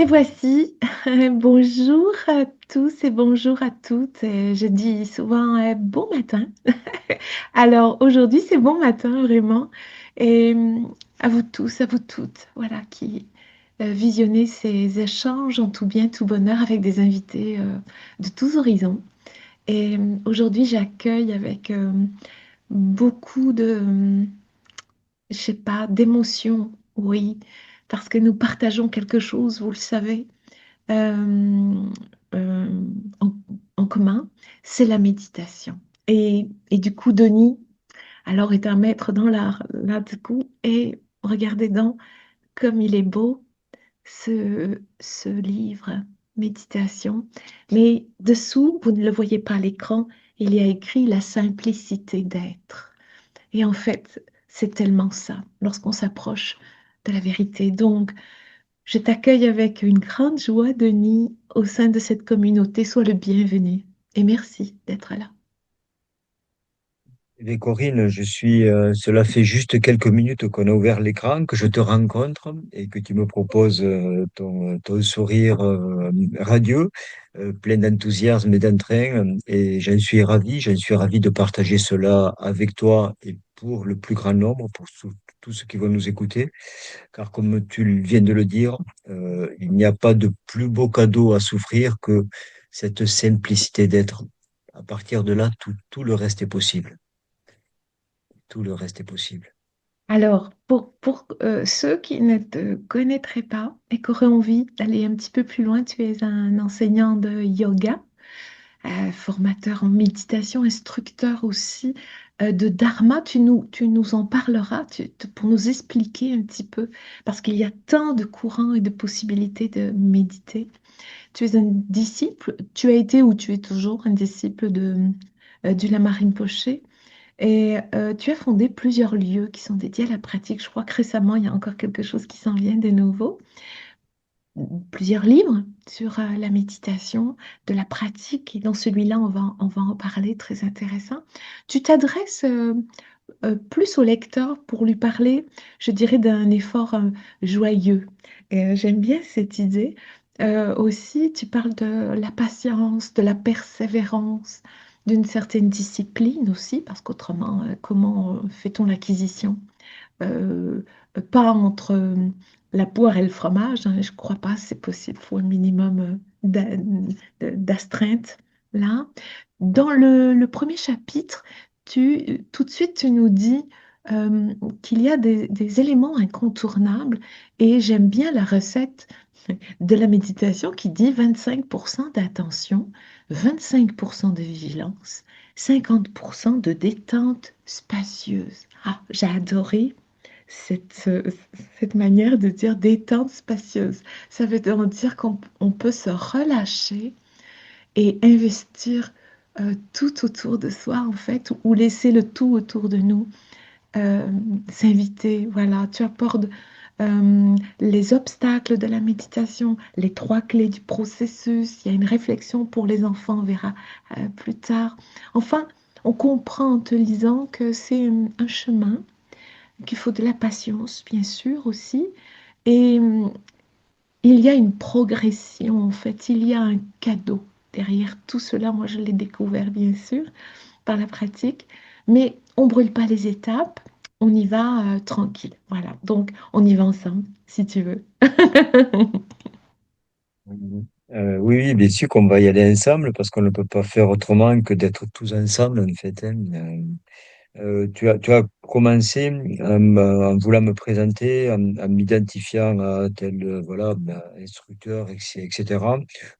Et voici, bonjour à tous et bonjour à toutes. Je dis souvent bon matin. Alors aujourd'hui, c'est bon matin vraiment. Et à vous tous, à vous toutes, voilà, qui visionnez ces échanges en tout bien, tout bonheur avec des invités de tous horizons. Et aujourd'hui, j'accueille avec beaucoup de, je sais pas, d'émotion, oui, parce que nous partageons quelque chose, vous le savez euh, euh, en, en commun, c'est la méditation. Et du coup, Denis, alors, est un maître dans l'art, là, du coup, et regardez donc comme il est beau, ce livre, Méditation. Mais dessous, vous ne le voyez pas à l'écran, il y a écrit la simplicité d'être. Et en fait, c'est tellement ça, lorsqu'on s'approche de la vérité. Donc, je t'accueille avec une grande joie, Denis, au sein de cette communauté. Sois le bienvenu et merci d'être là. Eh bien, Corinne, cela fait juste quelques minutes qu'on a ouvert l'écran, que je te rencontre et que tu me proposes ton sourire radieux, plein d'enthousiasme et d'entrain. Et j'en suis ravi de partager cela avec toi et pour le plus grand nombre, pour tous ceux qui vont nous écouter. Car comme tu viens de le dire, il n'y a pas de plus beau cadeau à s'offrir que cette simplicité d'être. À partir de là, tout le reste est possible. Tout le reste est possible. Alors, pour ceux qui ne te connaîtraient pas et qui auraient envie d'aller un petit peu plus loin, tu es un enseignant de yoga, formateur en méditation, instructeur aussi de dharma. Tu nous en parleras pour nous expliquer un petit peu, parce qu'il y a tant de courants et de possibilités de méditer. Tu es un disciple, tu as été ou tu es toujours un disciple du Lama Rinpoché et tu as fondé plusieurs lieux qui sont dédiés à la pratique. Je crois que récemment, il y a encore quelque chose qui s'en vient de nouveau. Plusieurs livres sur la méditation, de la pratique et dans celui-là, on va en parler, très intéressant. Tu t'adresses plus au lecteur pour lui parler, je dirais, d'un effort joyeux. Et, j'aime bien cette idée. Aussi, tu parles de la patience, de la persévérance, d'une certaine discipline aussi, parce qu'autrement, comment fait-on l'acquisition? Euh, Pas entre la poire et le fromage, hein, je ne crois pas, c'est possible, il faut un minimum d'astreinte là. Dans le premier chapitre, tout de suite, tu nous dis qu'il y a des éléments incontournables et j'aime bien la recette de la méditation qui dit 25% d'attention, 25% de vigilance, 50% de détente spacieuse. Ah, j'ai adoré cette manière de dire détente spacieuse. Ça veut donc dire qu'on peut se relâcher et investir tout autour de soi, en fait, ou laisser le tout autour de nous euh, s'inviter. Voilà, tu apportes les obstacles de la méditation, les trois clés du processus. Il y a une réflexion pour les enfants, on verra plus tard. Enfin, on comprend en te lisant que c'est un chemin, qu'il faut de la patience, bien sûr, aussi. Et il y a une progression, en fait, il y a un cadeau derrière tout cela. Moi, je l'ai découvert, bien sûr, par la pratique, mais on brûle pas les étapes, on y va tranquille. Voilà, donc on y va ensemble, si tu veux. Mhm. Oui, oui, bien sûr qu'on va y aller ensemble parce qu'on ne peut pas faire autrement que d'être tous ensemble, en fait, hein. Tu as commencé en voulant me présenter, en m'identifiant à tel voilà, instructeur, etc.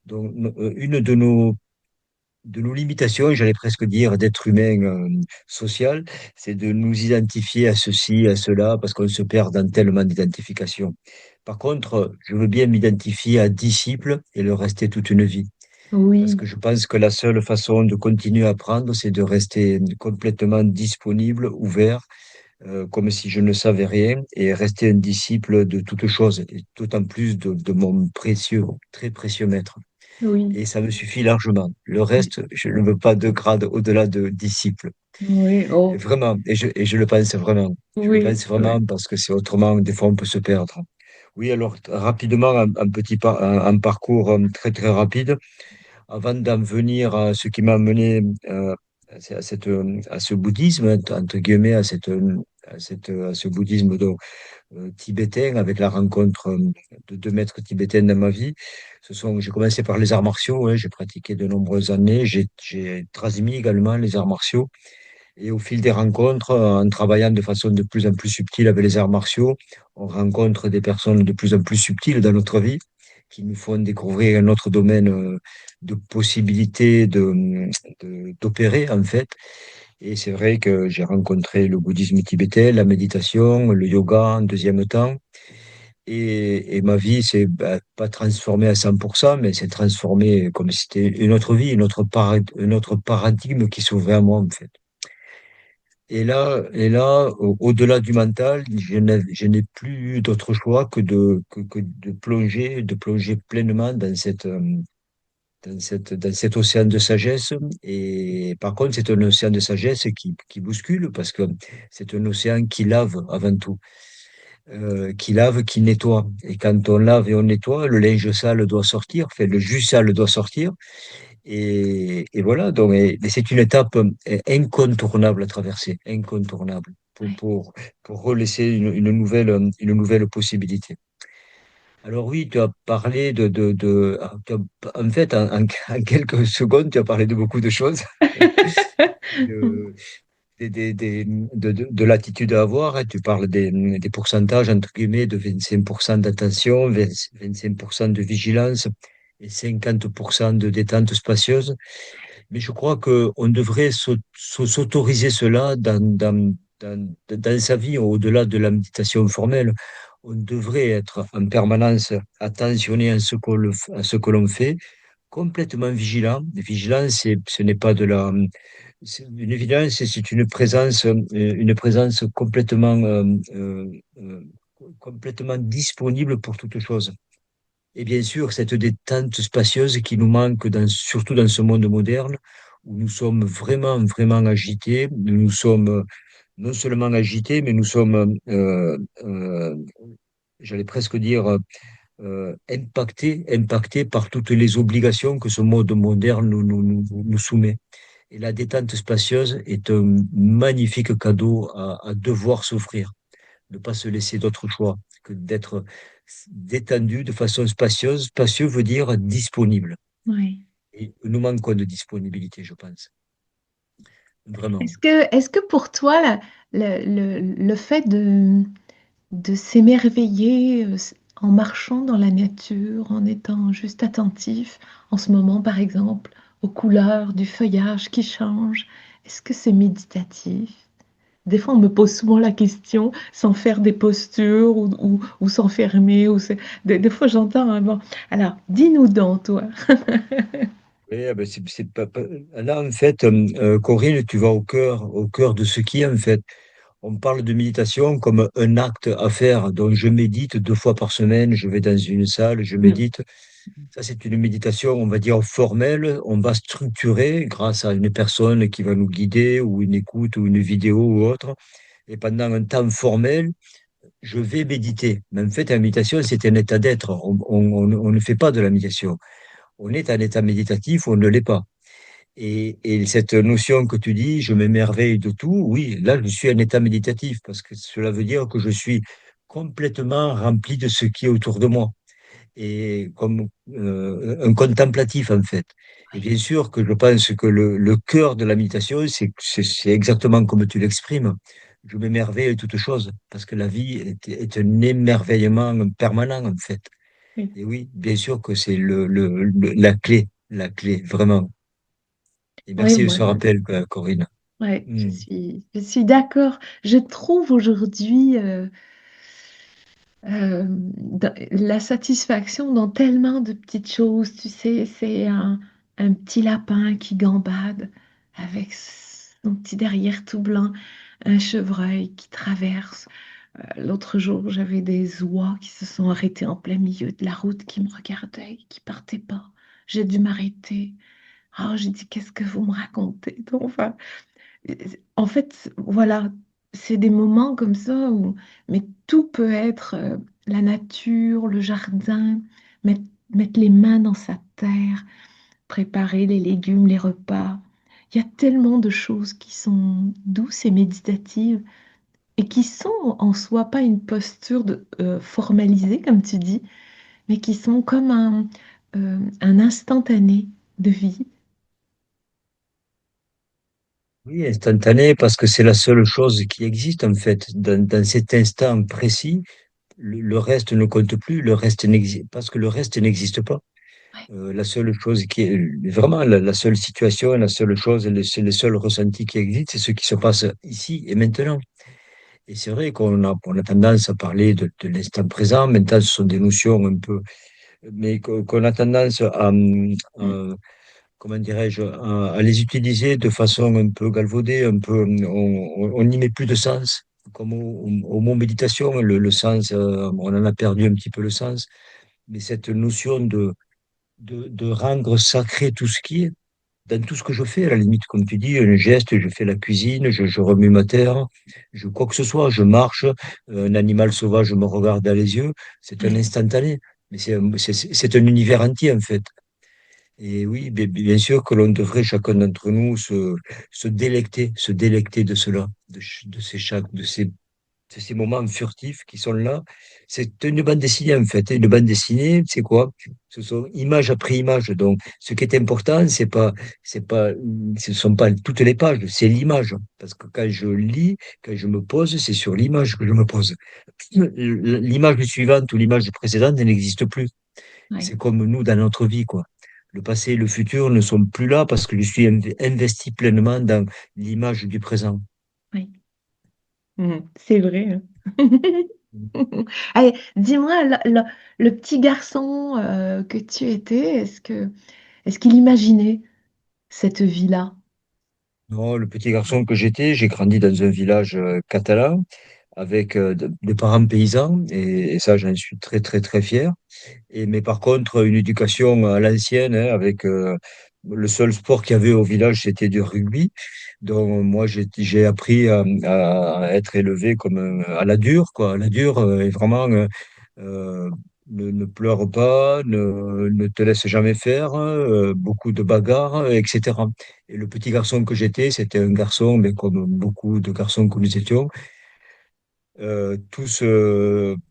Donc, une de nos limitations, j'allais presque dire, d'être humain social, c'est de nous identifier à ceci, à cela, parce qu'on se perd dans tellement d'identifications. Par contre, je veux bien m'identifier à disciple et le rester toute une vie. Parce Oui, que je pense que la seule façon de continuer à apprendre, c'est de rester complètement disponible, ouvert, comme si je ne savais rien, et rester un disciple de toute chose, et d'autant plus de mon précieux, très précieux maître. oui, Et ça me suffit largement. Le reste, je ne veux pas de grade au-delà de disciple. oui, Et oh, vraiment, et je le pense vraiment. Je le oui, pense vraiment oui. parce que c'est autrement, des fois, on peut se perdre. Oui, alors rapidement, un parcours très très rapide avant d'en venir à ce qui m'a amené à ce bouddhisme, entre guillemets, à ce bouddhisme tibétain, avec la rencontre de deux maîtres tibétains dans ma vie. J'ai commencé par les arts martiaux, hein, j'ai pratiqué de nombreuses années, j'ai transmis également les arts martiaux. Et au fil des rencontres, en travaillant de façon de plus en plus subtile avec les arts martiaux, on rencontre des personnes de plus en plus subtiles dans notre vie qui nous font découvrir un autre domaine de possibilités d'opérer, en fait. Et c'est vrai que j'ai rencontré le bouddhisme tibétain, la méditation, le yoga en deuxième temps. Et ma vie s'est pas transformée à 100%, mais s'est transformée comme si c'était une autre vie, un autre paradigme qui s'ouvrait à moi, en fait. Au-delà du mental, je n'ai plus d'autre choix que de plonger pleinement dans cet océan de sagesse. Et par contre, c'est un océan de sagesse qui bouscule parce que c'est un océan qui lave avant tout, qui lave, qui nettoie. Et quand on lave et on nettoie, le linge sale doit sortir, enfin, le jus sale doit sortir. Et voilà, donc et c'est une étape incontournable à traverser, incontournable, pour relaisser une nouvelle possibilité. Alors oui, tu as parlé en fait, en quelques secondes, tu as parlé de beaucoup de choses, de, de l'attitude à avoir, hein. Tu parles des pourcentages, entre guillemets, de 25% d'attention, 25% de vigilance et 50% de détente spacieuse. Mais je crois qu'on devrait s'autoriser cela dans sa vie, au-delà de la méditation formelle. On devrait être en permanence attentionné à ce que l'on fait, complètement vigilant. Vigilant, ce n'est pas de la... Une vigilance, c'est une présence complètement disponible pour toute chose. Et bien sûr, cette détente spacieuse qui nous manque surtout dans ce monde moderne, où nous sommes vraiment, vraiment agités. Nous sommes non seulement agités, mais nous sommes, j'allais presque dire, impactés par toutes les obligations que ce monde moderne nous soumet. Et la détente spacieuse est un magnifique cadeau à devoir s'offrir, ne pas se laisser d'autre choix que d'être détendu de façon spacieuse. Spacieux veut dire disponible. Oui. Et nous manquons de disponibilité, je pense. Vraiment. Est-ce que pour toi, le fait de s'émerveiller en marchant dans la nature, en étant juste attentif, en ce moment par exemple, aux couleurs du feuillage qui change, est-ce que c'est méditatif? Des fois, on me pose souvent la question sans faire des postures ou s'enfermer. Des fois, j'entends, hein, bon. Alors, dis-nous donc, toi. Oui, ah ben là, en fait, Corinne, tu vas au cœur de ce qui est, en fait. On parle de méditation comme un acte à faire. Donc, je médite 2 fois par semaine, je vais dans une salle, je Mm. médite. Ça, c'est une méditation, on va dire, formelle. On va structurer grâce à une personne qui va nous guider, ou une écoute, ou une vidéo, ou autre. Et pendant un temps formel, je vais méditer. Mais en fait, la méditation, c'est un état d'être. On ne fait pas de la méditation. On est en état méditatif ou on ne l'est pas. Et cette notion que tu dis, je m'émerveille de tout, oui, là, je suis en état méditatif parce que cela veut dire que je suis complètement rempli de ce qui est autour de moi et comme un contemplatif en fait. Et bien sûr que je pense que le cœur de la méditation, c'est exactement comme tu l'exprimes. Je m'émerveille de toutes choses parce que la vie est un émerveillement permanent en fait. Oui, Et oui, bien sûr que c'est la clé, vraiment. Et oui, merci de moi, ce rappel, Corinne. ouais, Hmm. je suis d'accord. Je trouve aujourd'hui la satisfaction dans tellement de petites choses. Tu sais, c'est un petit lapin qui gambade avec son petit derrière tout blanc, un chevreuil qui traverse. L'autre jour, j'avais des oies qui se sont arrêtées en plein milieu de la route, qui me regardaient, qui partaient pas. J'ai dû m'arrêter. Ah, j'ai dit, qu'est-ce que vous me racontez? Donc, enfin, en fait, voilà, c'est des moments comme ça où, mais tout peut être. la nature, le jardin, mettre, mettre les mains dans sa terre, préparer les légumes, les repas. Il y a tellement de choses qui sont douces et méditatives et qui sont en soi pas une posture formalisée, comme tu dis, mais qui sont comme un instantané de vie. Oui, instantané, parce que c'est la seule chose qui existe en fait. Dans cet instant précis, le reste ne compte plus, le reste n'existe, parce que le reste n'existe pas. Ouais, La seule chose qui est vraiment la seule situation, la seule chose, c'est les seuls ressentis qui existent, c'est ce qui se passe ici et maintenant. Et c'est vrai on a tendance à parler de l'instant présent. Maintenant, ce sont des notions un peu, mais qu'on a tendance mm, à- comment dirais-je, à les utiliser de façon un peu galvaudée, un peu, on n'y met plus de sens. Comme au mot méditation, le sens, on en a perdu un petit peu le sens. Mais cette notion de rendre sacré tout ce qui est, dans tout ce que je fais, à la limite, comme tu dis, un geste, je fais la cuisine, je remue ma terre, quoi que ce soit, je marche, un animal sauvage me regarde dans les yeux, c'est un ouais, instantané. Mais c'est un univers entier, en fait. Et oui, bien sûr que l'on devrait chacun d'entre nous se délecter de cela, de ces moments furtifs qui sont là. C'est une bande dessinée, en fait. Une bande dessinée, c'est quoi? Ce sont image après image. Donc, ce qui est important, c'est pas, ce sont pas toutes les pages, c'est l'image. Parce que quand je lis, quand je me pose, c'est sur l'image que je me pose. L'image suivante ou l'image précédente, elle n'existe plus. ouais, C'est comme nous dans notre vie, quoi. Le passé et le futur ne sont plus là parce que je suis investi pleinement dans l'image du présent. ouais. C'est vrai, hein. Allez, dis-moi, le petit garçon que tu étais, est-ce qu'il imaginait cette vie-là? Non, le petit garçon que j'étais, j'ai grandi dans un village catalan avec des parents paysans et ça, j'en suis très, très, très fier. Mais par contre, une éducation à l'ancienne, hein, avec le seul sport qu'il y avait au village, c'était du rugby. Donc, moi, j'ai appris à être élevé comme à la dure, quoi. À la dure, et vraiment, euh, ne pleure pas, ne te laisse jamais faire, beaucoup de bagarres, etc. Et le petit garçon que j'étais, c'était un garçon, mais comme beaucoup de garçons que nous étions,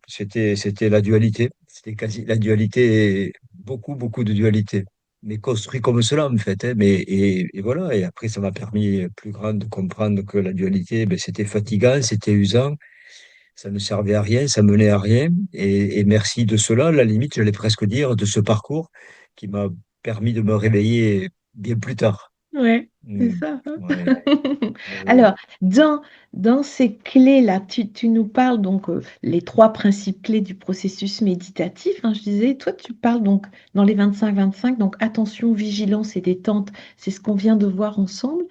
c'était la dualité. C'était quasi la dualité, et beaucoup, beaucoup de dualité. Mais construit comme cela, en fait. Hein. Et voilà. Et après, ça m'a permis, plus grand, de comprendre que la dualité, ben, c'était fatigant, c'était usant, ça ne servait à rien, ça menait à rien. Et merci de cela, à la limite, j'allais presque dire, de ce parcours qui m'a permis de me réveiller bien plus tard. Ouais, c'est Mm. ça, hein. Ouais, ouais, ouais. Alors, dans ces clés-là, tu nous parles donc les trois principes clés du processus méditatif, hein, je disais, toi, tu parles donc dans les 25-25, donc attention, vigilance et détente, c'est ce qu'on vient de voir ensemble.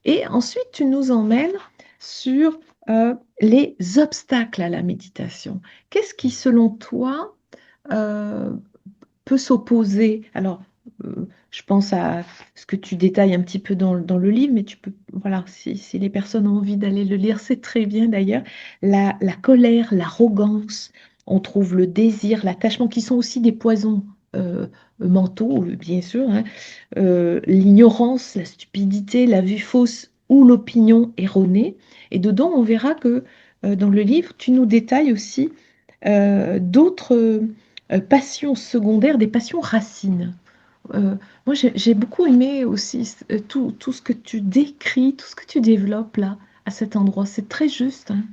Et ensuite, tu nous emmènes sur les obstacles à la méditation. Qu'est-ce qui, selon toi, euh, peut s'opposer. Alors, je pense à ce que tu détailles un petit peu dans le livre, mais tu peux, voilà, si les personnes ont envie d'aller le lire, c'est très bien d'ailleurs. La colère, l'arrogance, on trouve le désir, l'attachement, qui sont aussi des poisons mentaux, bien sûr, hein. L'ignorance, la stupidité, la vue fausse ou l'opinion erronée. Et dedans, on verra que dans le livre, tu nous détailles aussi d'autres passions secondaires, des passions racines. Moi, j'ai beaucoup aimé aussi tout ce que tu décris, tout ce que tu développes là, à cet endroit. C'est très juste, hein.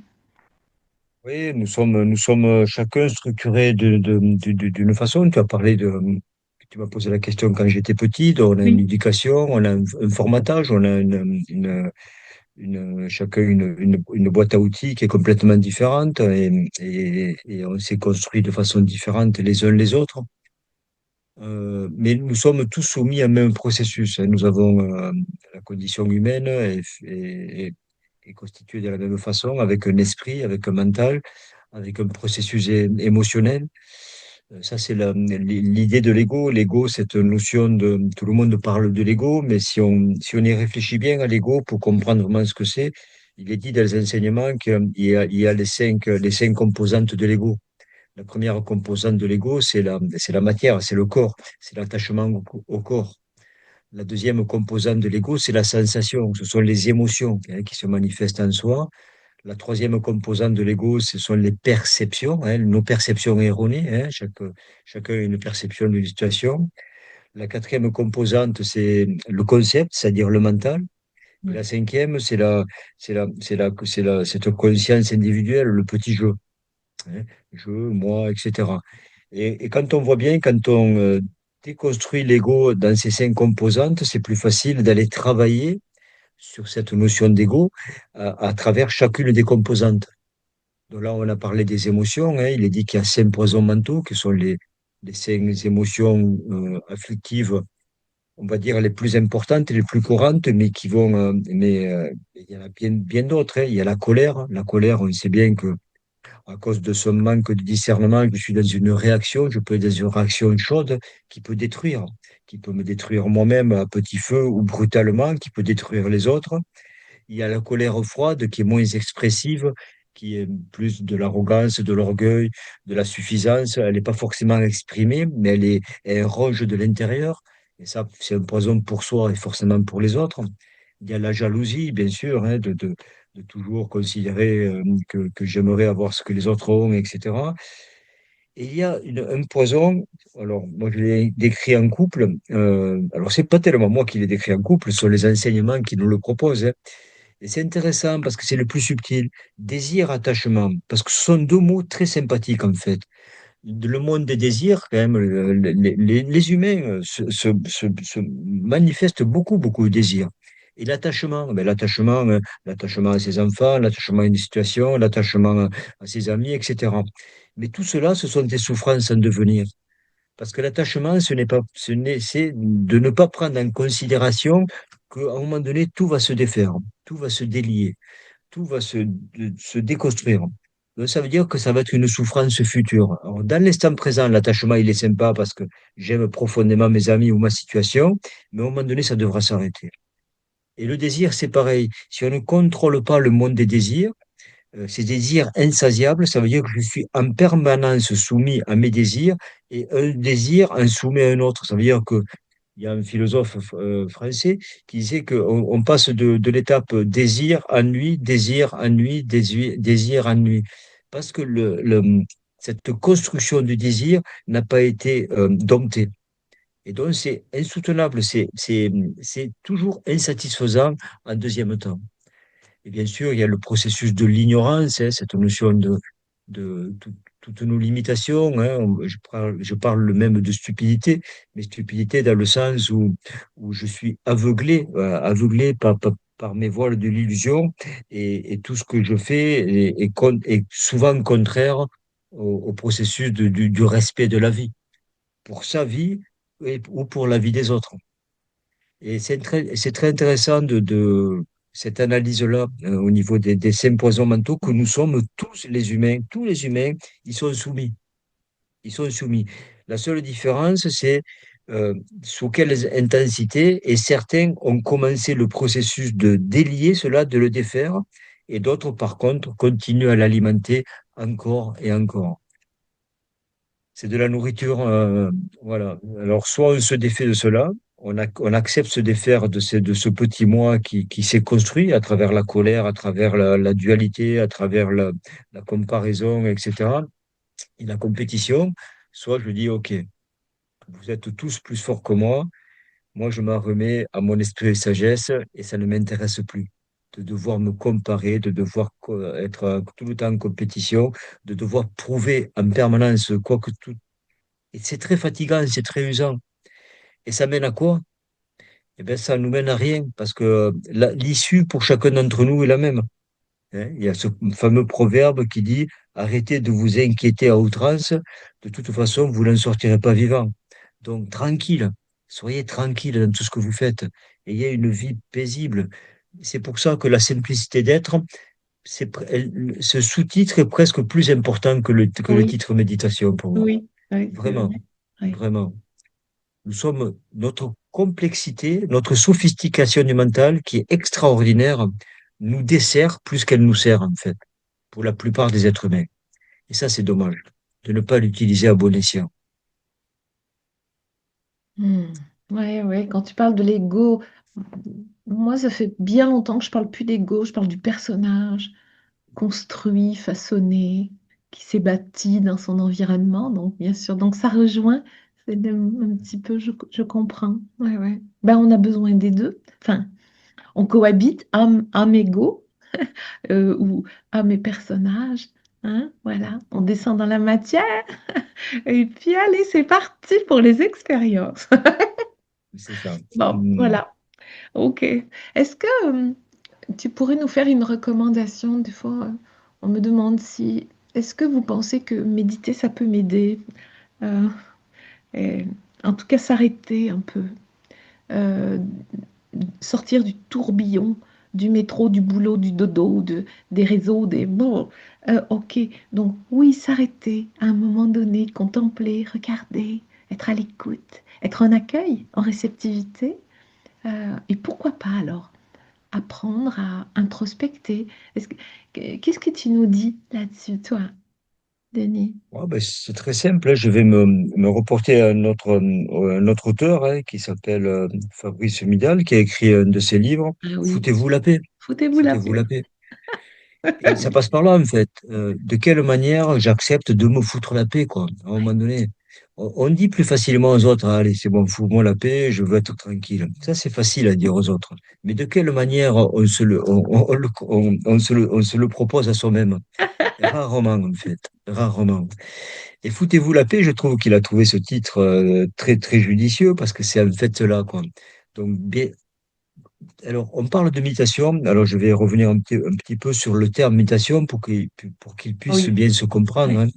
Oui, nous sommes chacun structurés d'une façon. Tu m'as posé la question quand j'étais petit. Donc on a une Oui. éducation, on a un formatage, on a chacun une boîte à outils qui est complètement différente et on s'est construit de façon différente les uns les autres. Mais nous sommes tous soumis à un même processus. Hein. Nous avons la condition humaine est constituée de la même façon, avec un esprit, avec un mental, avec un processus émotionnel. Ça, c'est l'idée de l'ego. L'ego, cette notion de... Tout le monde parle de l'ego, mais si on y réfléchit bien à l'ego pour comprendre vraiment ce que c'est, il est dit dans les enseignements qu'il y a les cinq composantes de l'ego. La première composante de l'ego, c'est la matière, c'est le corps, c'est l'attachement au corps. La deuxième composante de l'ego, c'est la sensation, ce sont les émotions qui se manifestent en soi. La troisième composante de l'ego, ce sont les perceptions, nos perceptions erronées. Chacun a une perception d'une situation. La quatrième composante, c'est le concept, c'est-à-dire le mental. Et la Oui, cinquième, c'est cette conscience individuelle, le petit jeu. Je, moi, etc. Et quand on voit bien, quand on déconstruit l'ego dans ces cinq composantes, c'est plus facile d'aller travailler sur cette notion d'ego à travers chacune des composantes. Donc là, on a parlé des émotions. Il est dit qu'il y a cinq poisons mentaux, qui sont les cinq émotions afflictives, on va dire les plus importantes et les plus courantes, mais qui vont. Mais il y en a bien d'autres. Il y a la colère. La colère, on sait bien que à cause de ce manque de discernement, je suis dans une réaction. Je peux être dans une réaction chaude qui peut détruire, qui peut me détruire moi-même à petit feu ou brutalement, qui peut détruire les autres. Il y a la colère froide qui est moins expressive, qui est plus de l'arrogance, de l'orgueil, de la suffisance. Elle n'est pas forcément exprimée, mais elle ronge de l'intérieur. Et ça, c'est un poison pour soi et forcément pour les autres. Il y a la jalousie, bien sûr, de toujours considérer que j'aimerais avoir ce que les autres ont, etc. Et il y a un poison, alors moi je l'ai décrit en couple, alors c'est pas tellement moi qui l'ai décrit en couple, ce sont les enseignements qui nous le proposent. Et c'est intéressant parce que c'est le plus subtil. Désir, attachement. Parce que ce sont deux mots très sympathiques, en fait. Le monde des désirs, quand même, les humains se manifestent beaucoup, beaucoup de désirs. Et l'attachement, l'attachement à ses enfants, l'attachement à une situation, l'attachement à ses amis, etc. Mais tout cela, ce sont des souffrances en devenir. Parce que l'attachement, c'est de ne pas prendre en considération qu'à un moment donné, tout va se défaire, tout va se délier, tout va se déconstruire. Donc, ça veut dire que ça va être une souffrance future. Alors, dans l'instant présent, l'attachement, il est sympa parce que j'aime profondément mes amis ou ma situation, mais à un moment donné, ça devra s'arrêter. Et le désir, c'est pareil. Si on ne contrôle pas le monde des désirs, ces désirs insatiables, ça veut dire que je suis en permanence soumis à mes désirs et un désir en soumet à un autre. Ça veut dire que il y a un philosophe français qui disait qu'on on passe de l'étape désir, ennui, désir, ennui, désir, désir, ennui. Parce que cette construction du désir n'a pas été domptée. Et donc, c'est insoutenable, c'est toujours insatisfaisant en deuxième temps. Et bien sûr, il y a le processus de l'ignorance, cette notion de toutes nos limitations. Je parle même de stupidité, mais stupidité dans le sens où je suis aveuglé, aveuglé par mes voiles de l'illusion et tout ce que je fais est souvent contraire au processus du respect de la vie, pour sa vie ou pour la vie des autres. Et c'est très intéressant de cette analyse-là au niveau des cinq poisons mentaux que nous sommes tous les humains, ils sont soumis. Ils sont soumis. La seule différence, c'est euh, sous quelle intensité, et certains ont commencé le processus de délier cela, de le défaire, et d'autres, par contre, continuent à l'alimenter encore et encore. C'est de la nourriture, voilà. Alors, soit on se défait de cela, on accepte se défaire de ce petit moi qui s'est construit à travers la colère, à travers la dualité, à travers la comparaison, etc., et la compétition. Soit je dis, OK, vous êtes tous plus forts que moi je m'en remets à mon esprit de sagesse et ça ne m'intéresse plus. De devoir me comparer, de devoir être tout le temps en compétition, de devoir prouver en permanence quoi que tout, et c'est très fatigant, c'est très usant. Et ça mène à quoi? Eh bien, ça nous mène à rien, parce que l'issue pour chacun d'entre nous est la même. Il y a ce fameux proverbe qui dit, arrêtez de vous inquiéter à outrance, de toute façon, vous n'en sortirez pas vivant. Donc, tranquille, soyez tranquille dans tout ce que vous faites. Ayez une vie paisible. C'est pour ça que la simplicité d'être, ce sous-titre est presque plus important que le oui, titre méditation pour moi. oui, oui, c'est Vraiment, vrai. Oui. vraiment. Nous sommes, notre complexité, notre sophistication du mental, qui est extraordinaire, nous dessert plus qu'elle nous sert, en fait, pour la plupart des êtres humains. Et ça, c'est dommage. de ne pas l'utiliser à bon escient. Hmm. Ouais, ouais, quand tu parles de l'ego, moi, ça fait bien longtemps que je parle plus d'ego, je parle du personnage construit, façonné, qui s'est bâti dans son environnement. Donc, bien sûr, donc ça rejoint, un petit peu, je comprends. Ouais, ouais. Ben, on a besoin des deux. Enfin, on cohabite, âme ego, ou âme et personnage. Hein, voilà, on descend dans la matière et puis allez, c'est parti pour les expériences. C'est ça. Bon, Hmm. voilà. Ok. Est-ce que tu pourrais nous faire une recommandation? Des fois, on me demande si, est-ce que vous pensez que méditer, ça peut m'aider? Euh, et en tout cas, s'arrêter un peu, euh, sortir du tourbillon, du métro, du boulot, du dodo, des réseaux, des... Bon, ok. Donc oui, s'arrêter à un moment donné, contempler, regarder, être à l'écoute, être en accueil, en réceptivité. Et pourquoi pas alors apprendre à introspecter. Qu'est-ce que tu nous dis là-dessus, toi, Denis? Ouais, ben, c'est très simple, hein. Je vais me reporter à un autre auteur, hein, qui s'appelle Fabrice Midal, qui a écrit un de ses livres, Ah oui, Foutez-vous la paix. foutez-vous la Foutez-vous paix. la paix. Et ça passe par là, en fait. De quelle manière j'accepte de me foutre la paix, quoi, à un Ouais. moment donné. On dit plus facilement aux autres, allez, c'est bon, fous-moi la paix, je veux être tranquille. Ça, c'est facile à dire aux autres. Mais de quelle manière on se le propose à soi-même? Rarement, en fait. Rarement. Et Foutez-vous la paix, je trouve qu'il a trouvé ce titre très, très judicieux parce que c'est en fait cela, quoi. Donc, bien, alors, on parle de méditation. Alors, je vais revenir un petit peu sur le terme méditation pour qu'il puisse Oui, bien se comprendre, oui, hein.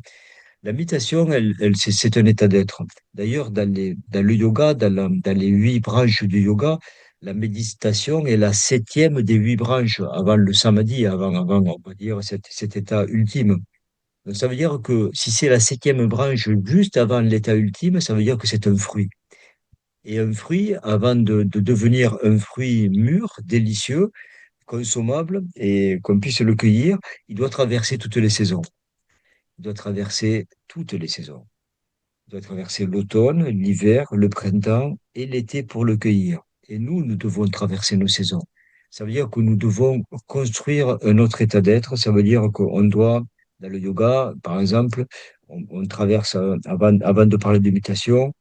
La méditation, c'est un état d'être. D'ailleurs, dans le yoga, dans les 8 branches du yoga, la méditation est la septième des 8 branches avant le samadhi, avant, on va dire, cet état ultime. Donc, ça veut dire que si c'est la septième branche juste avant l'état ultime, ça veut dire que c'est un fruit. Et un fruit, avant de devenir un fruit mûr, délicieux, consommable et qu'on puisse le cueillir, il doit traverser toutes les saisons. Il doit traverser toutes les saisons. Il doit traverser l'automne, l'hiver, le printemps et l'été pour le cueillir. Et nous devons traverser nos saisons. Ça veut dire que nous devons construire un autre état d'être. Ça veut dire qu'on doit, dans le yoga, par exemple, on traverse, avant de parler de méditation,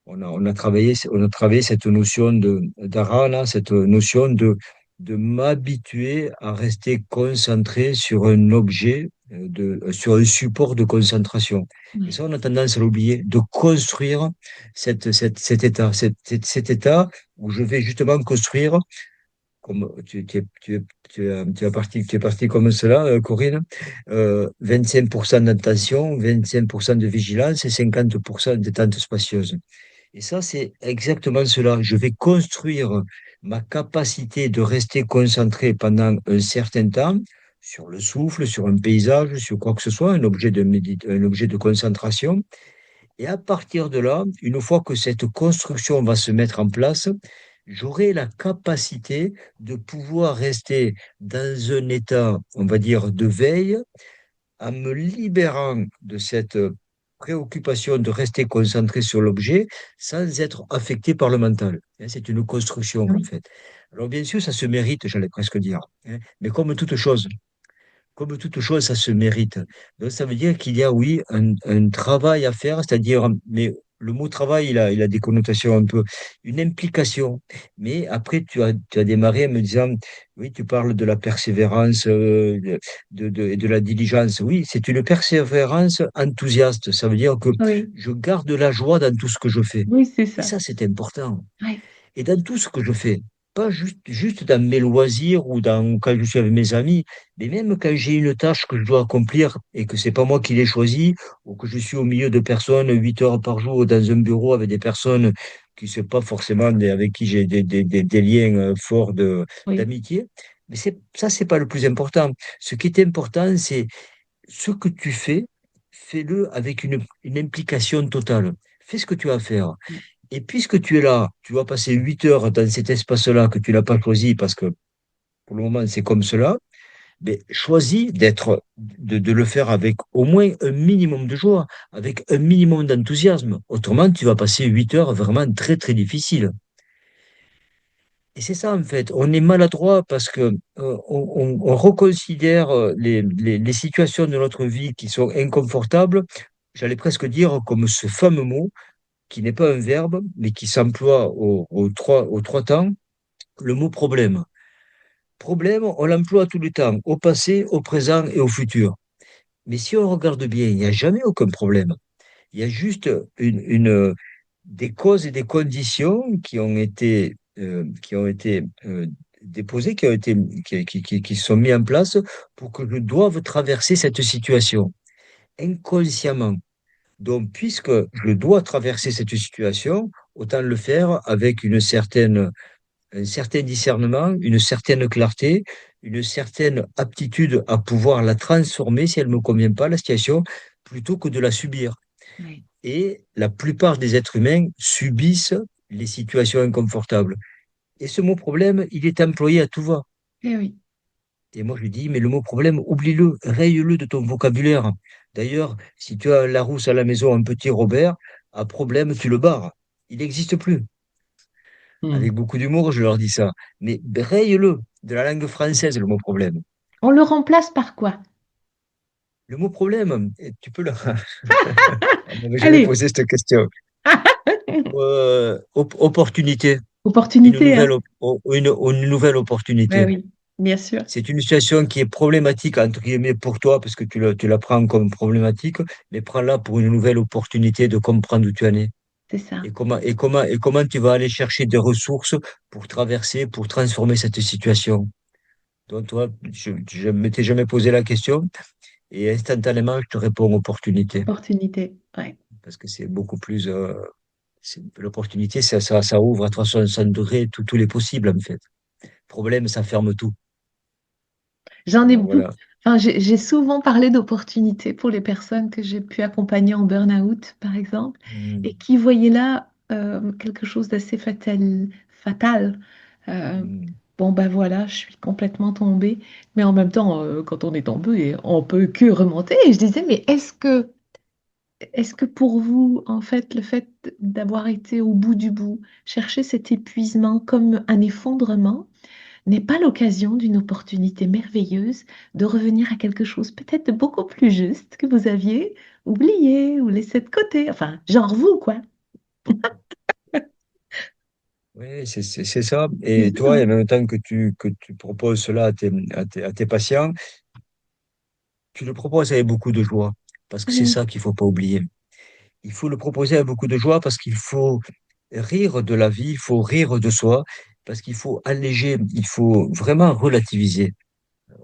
on a travaillé cette notion dharana, cette notion de m'habituer à rester concentré sur un objet, sur un support de concentration. Et oui, ça, on a tendance à l'oublier, de construire cet état, cet état où je vais justement construire, comme tu es parti comme cela, Corinne, 25% d'attention, 25% de vigilance et 50% de détente spacieuse. Et ça, c'est exactement cela. Je vais construire ma capacité de rester concentré pendant un certain temps sur le souffle, sur un paysage, sur quoi que ce soit, un objet de concentration. Et à partir de là, une fois que cette construction va se mettre en place, j'aurai la capacité de pouvoir rester dans un état, on va dire, de veille en me libérant de cette préoccupation de rester concentré sur l'objet sans être affecté par le mental. Hein, c'est une construction, en oui, fait. Alors, bien sûr, ça se mérite, j'allais presque dire, hein, mais comme toute chose, ça se mérite. Donc, ça veut dire qu'il y a, oui, un travail à faire, c'est-à-dire, mais le mot travail, il a des connotations un peu, une implication. Mais après, tu as démarré en me disant, oui, tu parles de la persévérance, et de la diligence. Oui, c'est une persévérance enthousiaste. Ça veut dire que oui, je garde la joie dans tout ce que je fais. oui, c'est Et ça. ça, c'est important. Oui, Et dans tout ce que je fais, pas juste dans mes loisirs ou quand je suis avec mes amis, mais même quand j'ai une tâche que je dois accomplir et que c'est pas moi qui l'ai choisie, ou que je suis au milieu de personnes 8 heures par jour dans un bureau avec des personnes qui ne sont pas forcément avec qui j'ai des liens forts oui, d'amitié. Mais ça, c'est pas le plus important. Ce qui est important, c'est ce que tu fais, fais-le avec une implication totale. Fais ce que tu as à faire. oui, Et puisque tu es là, tu vas passer 8 heures dans cet espace-là que tu n'as pas choisi parce que pour le moment c'est comme cela, mais choisis de le faire avec au moins un minimum de joie, avec un minimum d'enthousiasme. Autrement, tu vas passer 8 heures vraiment très, très difficiles. Et c'est ça, en fait. On est maladroit parce que on reconsidère les situations de notre vie qui sont inconfortables, j'allais presque dire comme ce fameux mot, qui n'est pas un verbe, mais qui s'emploie aux trois temps, le mot problème. Problème, on l'emploie tout le temps, au passé, au présent et au futur. Mais si on regarde bien, il n'y a jamais aucun problème. Il y a juste des causes et des conditions qui ont été déposées, qui sont mises en place pour que je doive traverser cette situation inconsciemment. Donc, puisque je dois traverser cette situation, autant le faire avec un certain discernement, une certaine clarté, une certaine aptitude à pouvoir la transformer si elle ne me convient pas, la situation, plutôt que de la subir. Oui. Et la plupart des êtres humains subissent les situations inconfortables. Et ce mot problème, il est employé à tout va. Eh oui. Et moi, je lui dis, mais le mot problème, oublie-le, raye-le de ton vocabulaire. D'ailleurs, si tu as un Larousse à la maison, un petit Robert, à problème, tu le barres. Il n'existe plus. Hmm. Avec beaucoup d'humour, je leur dis ça. Mais raye-le de la langue française, le mot problème. On le remplace par quoi? Le mot problème, tu peux le... On m'avait jamais Allez, posé cette question. Opportunité, opportunité, hein? une nouvelle Ben opportunité. oui, bien sûr, C'est une situation qui est problématique, entre guillemets, pour toi, parce que tu la prends comme problématique, mais prends-la pour une nouvelle opportunité de comprendre où tu en es. c'est ça. Et comment tu vas aller chercher des ressources pour traverser, pour transformer cette situation. Donc, toi, je ne m'étais jamais posé la question et instantanément, je te réponds opportunité. Opportunité, ouais. Parce que c'est beaucoup plus. L'opportunité, ça ouvre à 360 degrés tous les possibles, en fait. Problème, ça ferme tout. J'en ai Alors, beaucoup. voilà. Enfin, j'ai souvent parlé d'opportunités pour les personnes que j'ai pu accompagner en burn-out, par exemple, et Hmm, qui voyaient là quelque chose d'assez fatal, fatal. Euh, hmm. bon, ben voilà, je suis complètement tombée. Mais en même temps, quand on est tombé, on peut que remonter. Et je disais, mais est-ce que pour vous, en fait, le fait d'avoir été au bout du bout, chercher cet épuisement comme un effondrement, n'est pas l'occasion d'une opportunité merveilleuse de revenir à quelque chose peut-être de beaucoup plus juste que vous aviez oublié ou laissé de côté. Enfin, genre vous, quoi. Oui, c'est ça. C'est Et ça, toi, hein. en même temps que tu proposes cela à tes patients, tu le proposes avec beaucoup de joie. Parce que c'est Oui, ça qu'il faut pas oublier. Il faut le proposer avec beaucoup de joie parce qu'il faut rire de la vie, il faut rire de soi, parce qu'il faut alléger, il faut vraiment relativiser.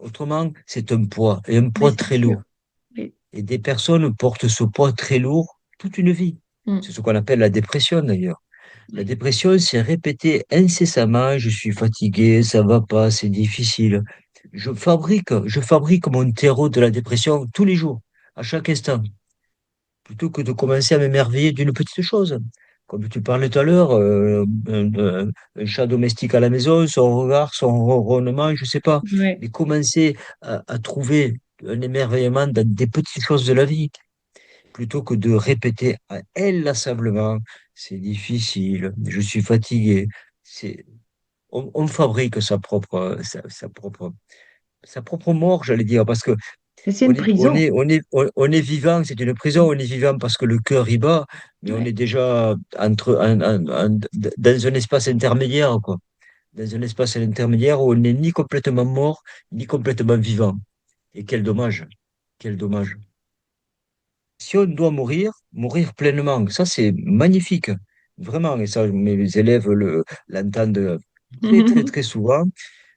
Autrement, c'est un poids, et un mais poids c'est très sûr. lourd. Oui. Et des personnes portent ce poids très lourd toute une vie. Mm. C'est ce qu'on appelle la dépression d'ailleurs. La Oui. dépression, c'est répéter incessamment, je suis fatigué, ça va pas, c'est difficile. Je fabrique mon terreau de la dépression tous les jours, à chaque instant, plutôt que de commencer à m'émerveiller d'une petite chose. Comme tu parlais tout à l'heure, un chat domestique à la maison, son regard, son ronronnement, je sais pas. Ouais. Mais commencer à trouver un émerveillement dans des petites choses de la vie, plutôt que de répéter inlassablement, c'est difficile, je suis fatigué. C'est, on fabrique sa propre mort, j'allais dire, parce que Mais c'est on une est, on prison. est, on est, on est vivant, c'est une prison, on est vivant parce que le cœur y bat, mais on Ouais. est déjà dans un espace intermédiaire, quoi. Dans un espace intermédiaire où on n'est ni complètement mort, ni complètement vivant. Et quel dommage, quel dommage. Si on doit mourir, mourir pleinement, ça c'est magnifique, vraiment, et ça mes élèves l'entendent très très très souvent.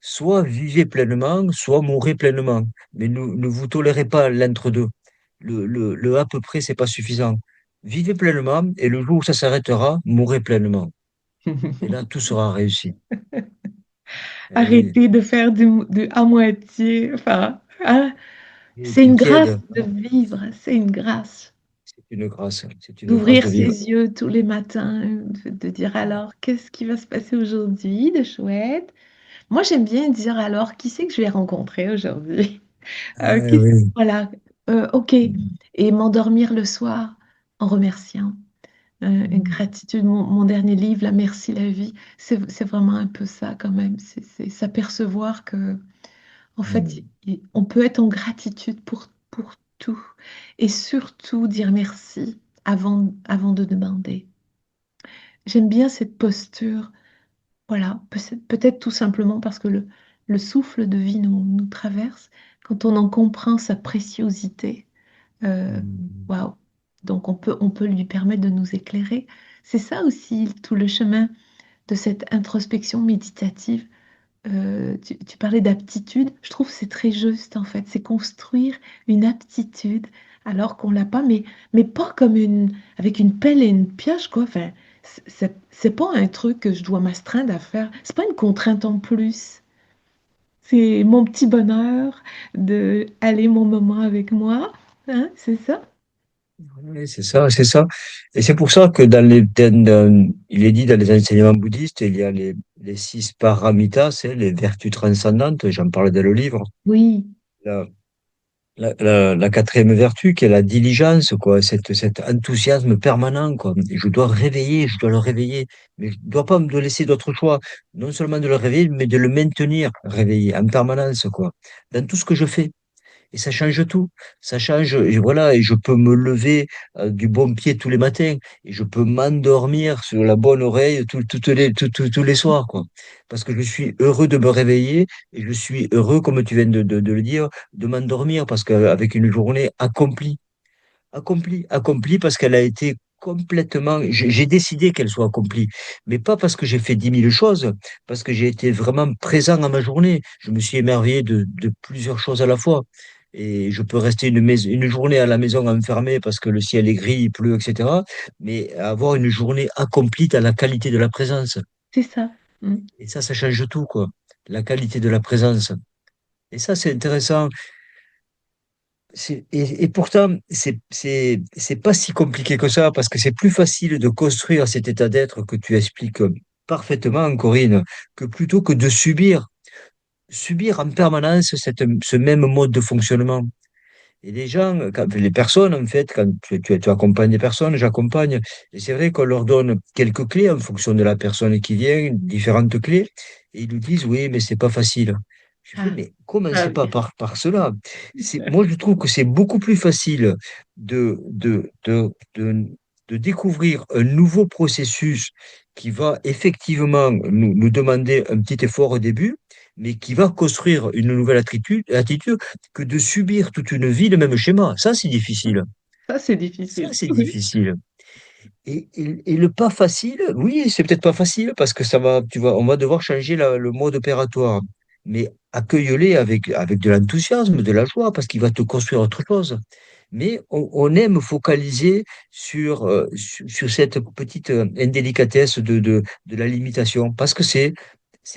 Soit vivez pleinement, soit mourrez pleinement, mais ne vous tolérez pas l'entre-deux. Le à peu près, c'est pas suffisant. Vivez pleinement, et le jour où ça s'arrêtera, mourrez pleinement. Et là, tout sera réussi. Eh oui, Arrêtez de faire du à moitié. Enfin, hein. et C'est du une grâce tiède, de vivre. C'est une grâce. c'est une grâce D'ouvrir de vivre. ses yeux tous les matins, de dire alors qu'est-ce qui va se passer aujourd'hui de chouette? Moi, j'aime bien dire alors, qui c'est que je vais rencontrer aujourd'hui? Ah Qui- oui. voilà, ok. Et m'endormir le soir en remerciant. Une gratitude, mon dernier livre, La Merci la vie, c'est vraiment un peu ça quand même. C'est s'apercevoir que, en fait, on peut être en gratitude pour tout. Et surtout dire merci avant de demander. J'aime bien cette posture. Voilà, peut-être tout simplement parce que le souffle de vie nous traverse. Quand on en comprend sa préciosité, euh, waouh. Donc on peut lui permettre de nous éclairer. C'est ça aussi tout le chemin de cette introspection méditative. Tu parlais d'aptitude, je trouve que c'est très juste en fait. C'est construire une aptitude alors qu'on l'a pas, mais pas comme avec une pelle et une pioche, quoi. Enfin, c'est pas un truc que je dois m'astreindre à faire. C'est pas une contrainte en plus. C'est mon petit bonheur de aller mon moment avec moi. Hein, c'est ça? Oui, c'est ça, c'est ça. Et c'est pour ça que il est dit dans les enseignements bouddhistes, il y a les six paramitas, c'est les vertus transcendantes, j'en parle dans le livre. Oui, La, la quatrième vertu, qui est la diligence, quoi, cet enthousiasme permanent, quoi. Je dois réveiller, je dois le réveiller, mais je ne dois pas me laisser d'autre choix. Non seulement de le réveiller, mais de le maintenir réveillé en permanence, quoi. Dans tout ce que je fais. Et ça change tout. Ça change, et voilà, et je peux me lever du bon pied tous les matins, et je peux m'endormir sur la bonne oreille tous les soirs, quoi. Parce que je suis heureux de me réveiller, et je suis heureux, comme tu viens de le dire, de m'endormir, parce qu'avec une journée accomplie. Accomplie, accomplie parce qu'elle a été complètement. J'ai décidé qu'elle soit accomplie, mais pas parce que j'ai fait 10 000 choses, parce que j'ai été vraiment présent à ma journée. Je me suis émerveillé de plusieurs choses à la fois. Et je peux rester une journée à la maison enfermée parce que le ciel est gris, il pleut, etc. Mais avoir une journée accomplie à la qualité de la présence. c'est ça. Mm. Et ça change tout, quoi. La qualité de la présence. Et ça, c'est intéressant. Et pourtant, c'est pas si compliqué que ça, parce que c'est plus facile de construire cet état d'être que tu expliques parfaitement, Corinne, que plutôt que de subir en permanence ce même mode de fonctionnement. Et les gens, les personnes, en fait, quand tu accompagnes des personnes, j'accompagne, et c'est vrai qu'on leur donne quelques clés en fonction de la personne qui vient, différentes clés, et ils nous disent, oui, mais c'est pas facile. Je fais, Ah, mais commencez ah pas oui. par cela. Moi, je trouve que c'est beaucoup plus facile de, de, de, de, de découvrir un nouveau processus qui va effectivement nous demander un petit effort au début, mais qui va construire une nouvelle attitude que de subir toute une vie le même schéma. Ça, c'est difficile. Ça, c'est Ça, difficile. c'est Oui. difficile. Et le pas facile, oui, c'est peut-être pas facile parce que on va devoir changer le mode opératoire. Mais accueille-les avec de l'enthousiasme, de la joie, parce qu'il va te construire autre chose. Mais on aime focaliser sur cette petite indélicatesse de la limitation, parce que c'est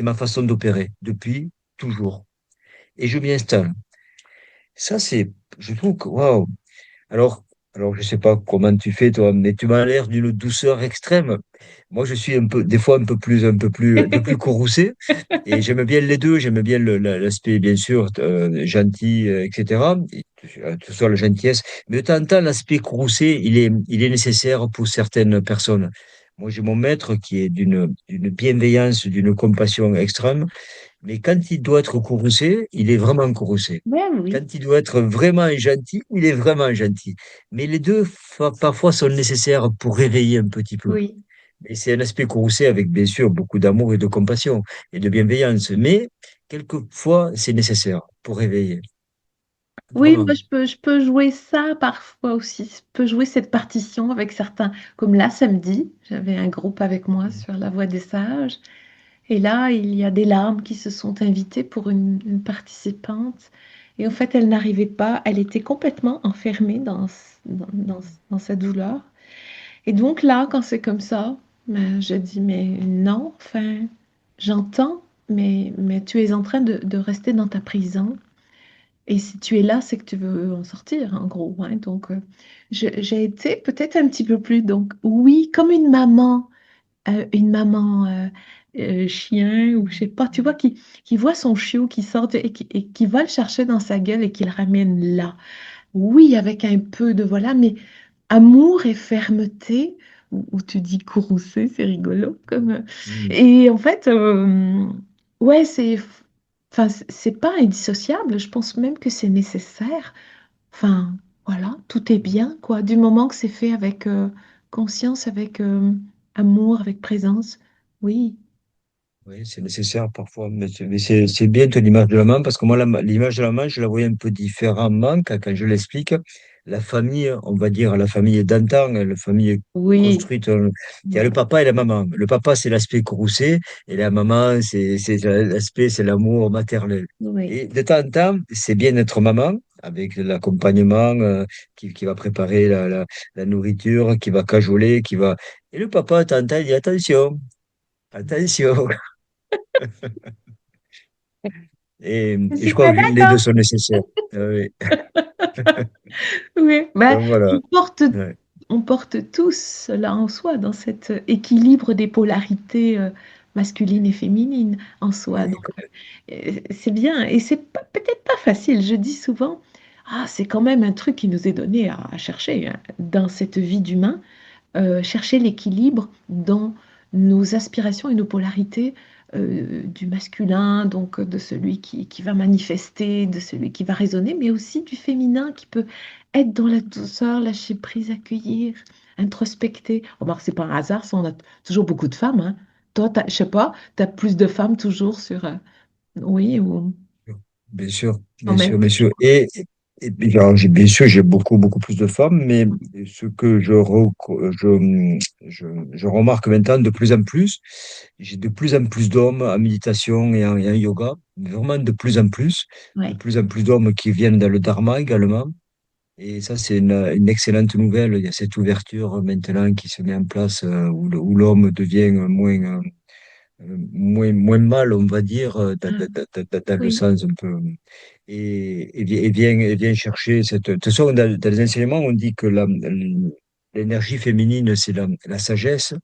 ma façon d'opérer depuis toujours. Et je m'y installe. Ça, je trouve que, waouh. Alors, alors, je sais pas comment tu fais, toi, mais tu m'as l'air d'une douceur extrême. Moi, je suis des fois un peu plus courroucé. Et j'aime bien les deux. J'aime bien l'aspect, bien sûr, gentil, etc. Que ce soit la gentillesse. Mais de temps en temps, l'aspect courroucé, il est nécessaire pour certaines personnes. Moi, j'ai mon maître qui est d'une bienveillance, d'une compassion extrême. Mais quand il doit être courroucé, il est vraiment courroucé. Ben oui, Quand il doit être vraiment gentil, il est vraiment gentil. Mais les deux, parfois, sont nécessaires pour réveiller un petit peu. oui. Et c'est un aspect courroucé avec, bien sûr, beaucoup d'amour et de compassion et de bienveillance. Mais quelquefois, c'est nécessaire pour réveiller. Oui, Vraiment. moi je peux jouer ça parfois aussi. Je peux jouer cette partition avec certains. Comme là, samedi, j'avais un groupe avec moi sur la Voie des Sages. Et là, il y a des larmes qui se sont invitées pour une participante. Et en fait, elle n'arrivait pas. Elle était complètement enfermée dans sa douleur. Et donc là, quand c'est comme ça, ben, je dis, mais non, enfin, j'entends, mais tu es en train de rester dans ta prison. Et si tu es là, c'est que tu veux en sortir, en gros. Hein. Donc, j'ai été peut-être un petit peu plus, donc oui, comme une maman chien ou je sais pas, tu vois, qui voit son chiot qui sort et qui va le chercher dans sa gueule et qui le ramène là. Oui, avec un peu de voilà, mais amour et fermeté, ou tu dis courroucé, c'est rigolo comme. Mm. Et en fait, ouais, enfin, c'est pas indissociable. Je pense même que c'est nécessaire. Enfin, voilà, tout est bien, quoi, du moment que c'est fait avec conscience, avec amour, avec présence. Oui, Oui, c'est nécessaire parfois, mais c'est bien ton image de la main, parce que moi, l'image de la main, je la voyais un peu différemment quand je l'explique. La famille, on va dire la famille d'antan, la famille oui, construite, il y a le voilà, papa et la maman. Le papa, c'est l'aspect courroucé, et la maman, c'est l'aspect, c'est l'amour maternel. oui. Et de temps en temps, c'est bien d'être maman, avec l'accompagnement, qui va préparer la nourriture, qui va cajoler, qui va... Et le papa, de temps en temps, il dit attention, attention. Je Et je suis crois pas que les deux d'accord. sont nécessaires. Oui. Oui, bah, Donc voilà. on porte, Ouais. on porte tous cela en soi, dans cet équilibre des polarités masculines et féminines en soi. Oui. Donc, c'est bien. Et c'est peut-être pas facile. Je dis souvent, ah, c'est quand même un truc qui nous est donné à chercher hein, dans cette vie d'humain. Chercher l'équilibre dans nos aspirations et nos polarités du masculin, donc de celui qui va manifester, de celui qui va raisonner, mais aussi du féminin qui peut être dans la douceur, lâcher prise, accueillir, introspecter. Remarque, c'est pas un hasard, ça, on a toujours beaucoup de femmes. Hein. Toi, je sais pas, tu as plus de femmes toujours sur... oui, ou Bien sûr, en bien même sûr, bien temps. sûr. Et alors, bien sûr, j'ai beaucoup, beaucoup plus de femmes, mais ce que je remarque maintenant de plus en plus, j'ai de plus en plus d'hommes en méditation et en yoga, vraiment de Ouais. plus en plus d'hommes qui viennent dans le dharma également. Et ça, c'est une excellente nouvelle. Il y a cette ouverture maintenant qui se met en place où l'homme devient moins mal, on va dire, Ah, dans le oui. sens un peu. Et vient chercher cette. De toute façon, dans les enseignements, on dit que l'énergie féminine, c'est la sagesse,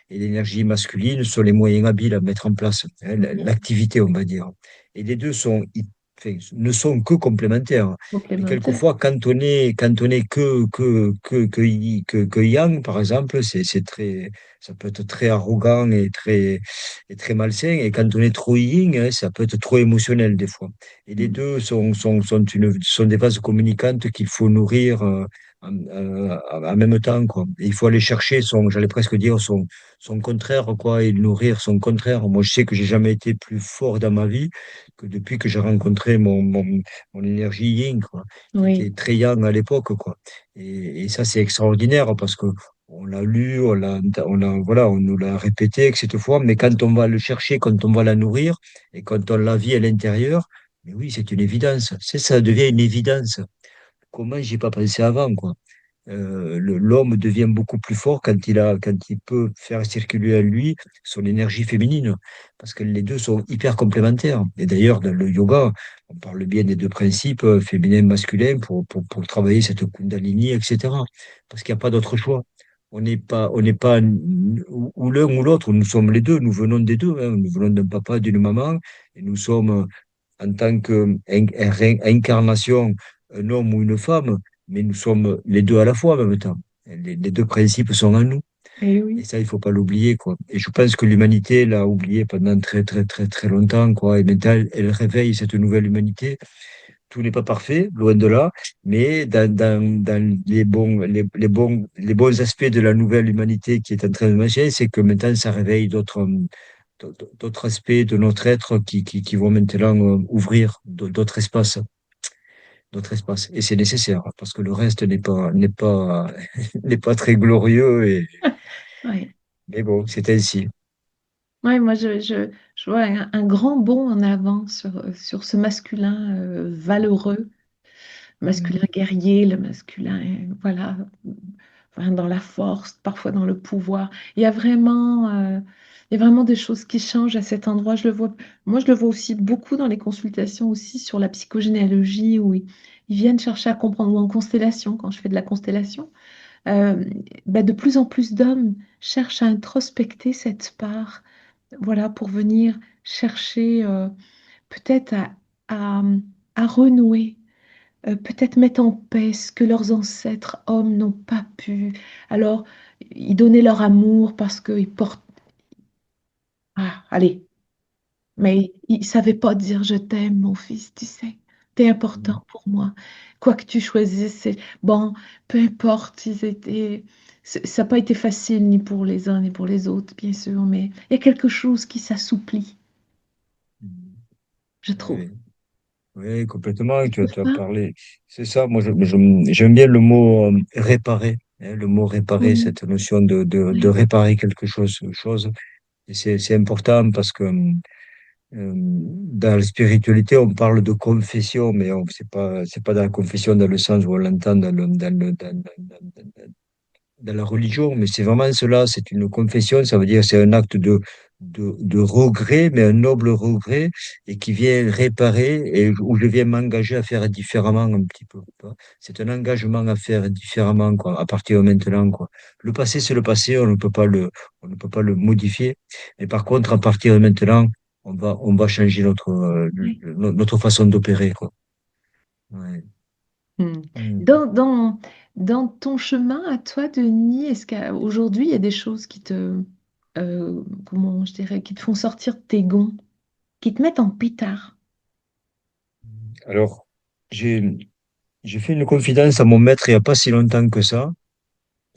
et l'énergie masculine sont les moyens habiles à mettre en place, hein, Mhm. l'activité, on va dire. Et les deux enfin, ne sont que complémentaires. Et Complémentaire. quelquefois, quand on est que yang, par exemple, ça peut être très arrogant et très malsain. Et quand on est trop yin, hein, ça peut être trop émotionnel des fois. Et les Mm. deux sont des vases communicantes qu'il faut nourrir en même temps, quoi. Et il faut aller chercher j'allais presque dire, son contraire, quoi, et nourrir son contraire. Moi, je sais que j'ai jamais été plus fort dans ma vie que depuis que j'ai rencontré mon énergie yin, quoi, qui Oui. était très yang à l'époque, quoi. Et ça, c'est extraordinaire parce que on l'a lu, voilà, on nous l'a répété que cette fois, mais quand on va le chercher, quand on va la nourrir et quand on la vit à l'intérieur, mais oui, c'est une évidence. Ça devient une évidence. Comment j'y ai pas pensé avant, quoi. L'homme devient beaucoup plus fort quand il peut faire circuler à lui son énergie féminine, parce que les deux sont hyper complémentaires. Et d'ailleurs, dans le yoga, on parle bien des deux principes, féminin, masculin, pour travailler cette Kundalini, etc. Parce qu'il n'y a pas d'autre choix. On n'est pas ou l'un ou l'autre, nous sommes les deux, nous venons des deux, hein. Nous venons d'un papa, d'une maman, et nous sommes en tant qu'incarnation, un homme ou une femme, mais nous sommes les deux à la fois en même temps. Les deux principes sont en nous. Et Et oui. ça, il faut pas l'oublier, quoi. Et je pense que l'humanité l'a oublié pendant très, très, très, très longtemps, quoi. Et maintenant, elle réveille cette nouvelle humanité. Tout n'est pas parfait, loin de là, mais dans les bons aspects de la nouvelle humanité qui est en train de marcher, c'est que maintenant, ça réveille d'autres aspects de notre être qui vont maintenant ouvrir d'autres espaces. Et c'est nécessaire parce que le reste n'est pas très glorieux. Ouais. Mais bon, c'est ainsi. Ouais, moi, je vois un grand bond en avant sur ce masculin valeureux, masculin guerrier, le masculin, voilà, enfin, dans la force, parfois dans le pouvoir. Il y a vraiment des choses qui changent à cet endroit. Moi, je le vois aussi beaucoup dans les consultations aussi sur la psychogénéalogie où ils viennent chercher à comprendre, ou en constellation, quand je fais de la constellation. euh, de plus en plus d'hommes cherchent à introspecter cette part voilà, pour venir chercher peut-être à, à renouer, peut-être mettre en paix ce que leurs ancêtres hommes n'ont pas pu. Alors, ils donnaient leur amour parce qu'ils portent... Ah, allez, mais ils ne savaient pas dire je t'aime, mon fils, tu sais. T'es important pour moi. Quoi que tu choisisses, bon, peu importe, ça n'a pas été facile ni pour les uns ni pour les autres, bien sûr, mais il y a quelque chose qui s'assouplit, Mhm. je trouve. Oui, oui, complètement. Tu trouves Tu as pas? parlé. C'est ça. Moi, j'aime bien le mot réparer. Hein, le mot réparer, Oui, cette notion de oui, réparer quelque chose. Et c'est important parce que dans la spiritualité, on parle de confession, mais c'est pas dans la confession dans le sens où on l'entend dans la religion, mais c'est vraiment cela, c'est une confession, ça veut dire c'est un acte de regret, mais un noble regret, et qui vient réparer, et où je viens m'engager à faire différemment un petit peu, tu vois. C'est un engagement à faire différemment, quoi, à partir de maintenant, quoi. Le passé, c'est le passé, on ne peut pas le modifier, mais par contre, à partir de maintenant, on va changer oui. notre façon d'opérer, quoi. Ouais. Hmm. Mm. Dans, dans, dans ton chemin à toi, Denis, est-ce qu'aujourd'hui, il y a des choses qui comment je dirais, qui te font sortir de tes gonds, qui te mettent en pétard? Alors, j'ai, j'ai fait une confidence à mon maître il n'y a pas si longtemps que ça,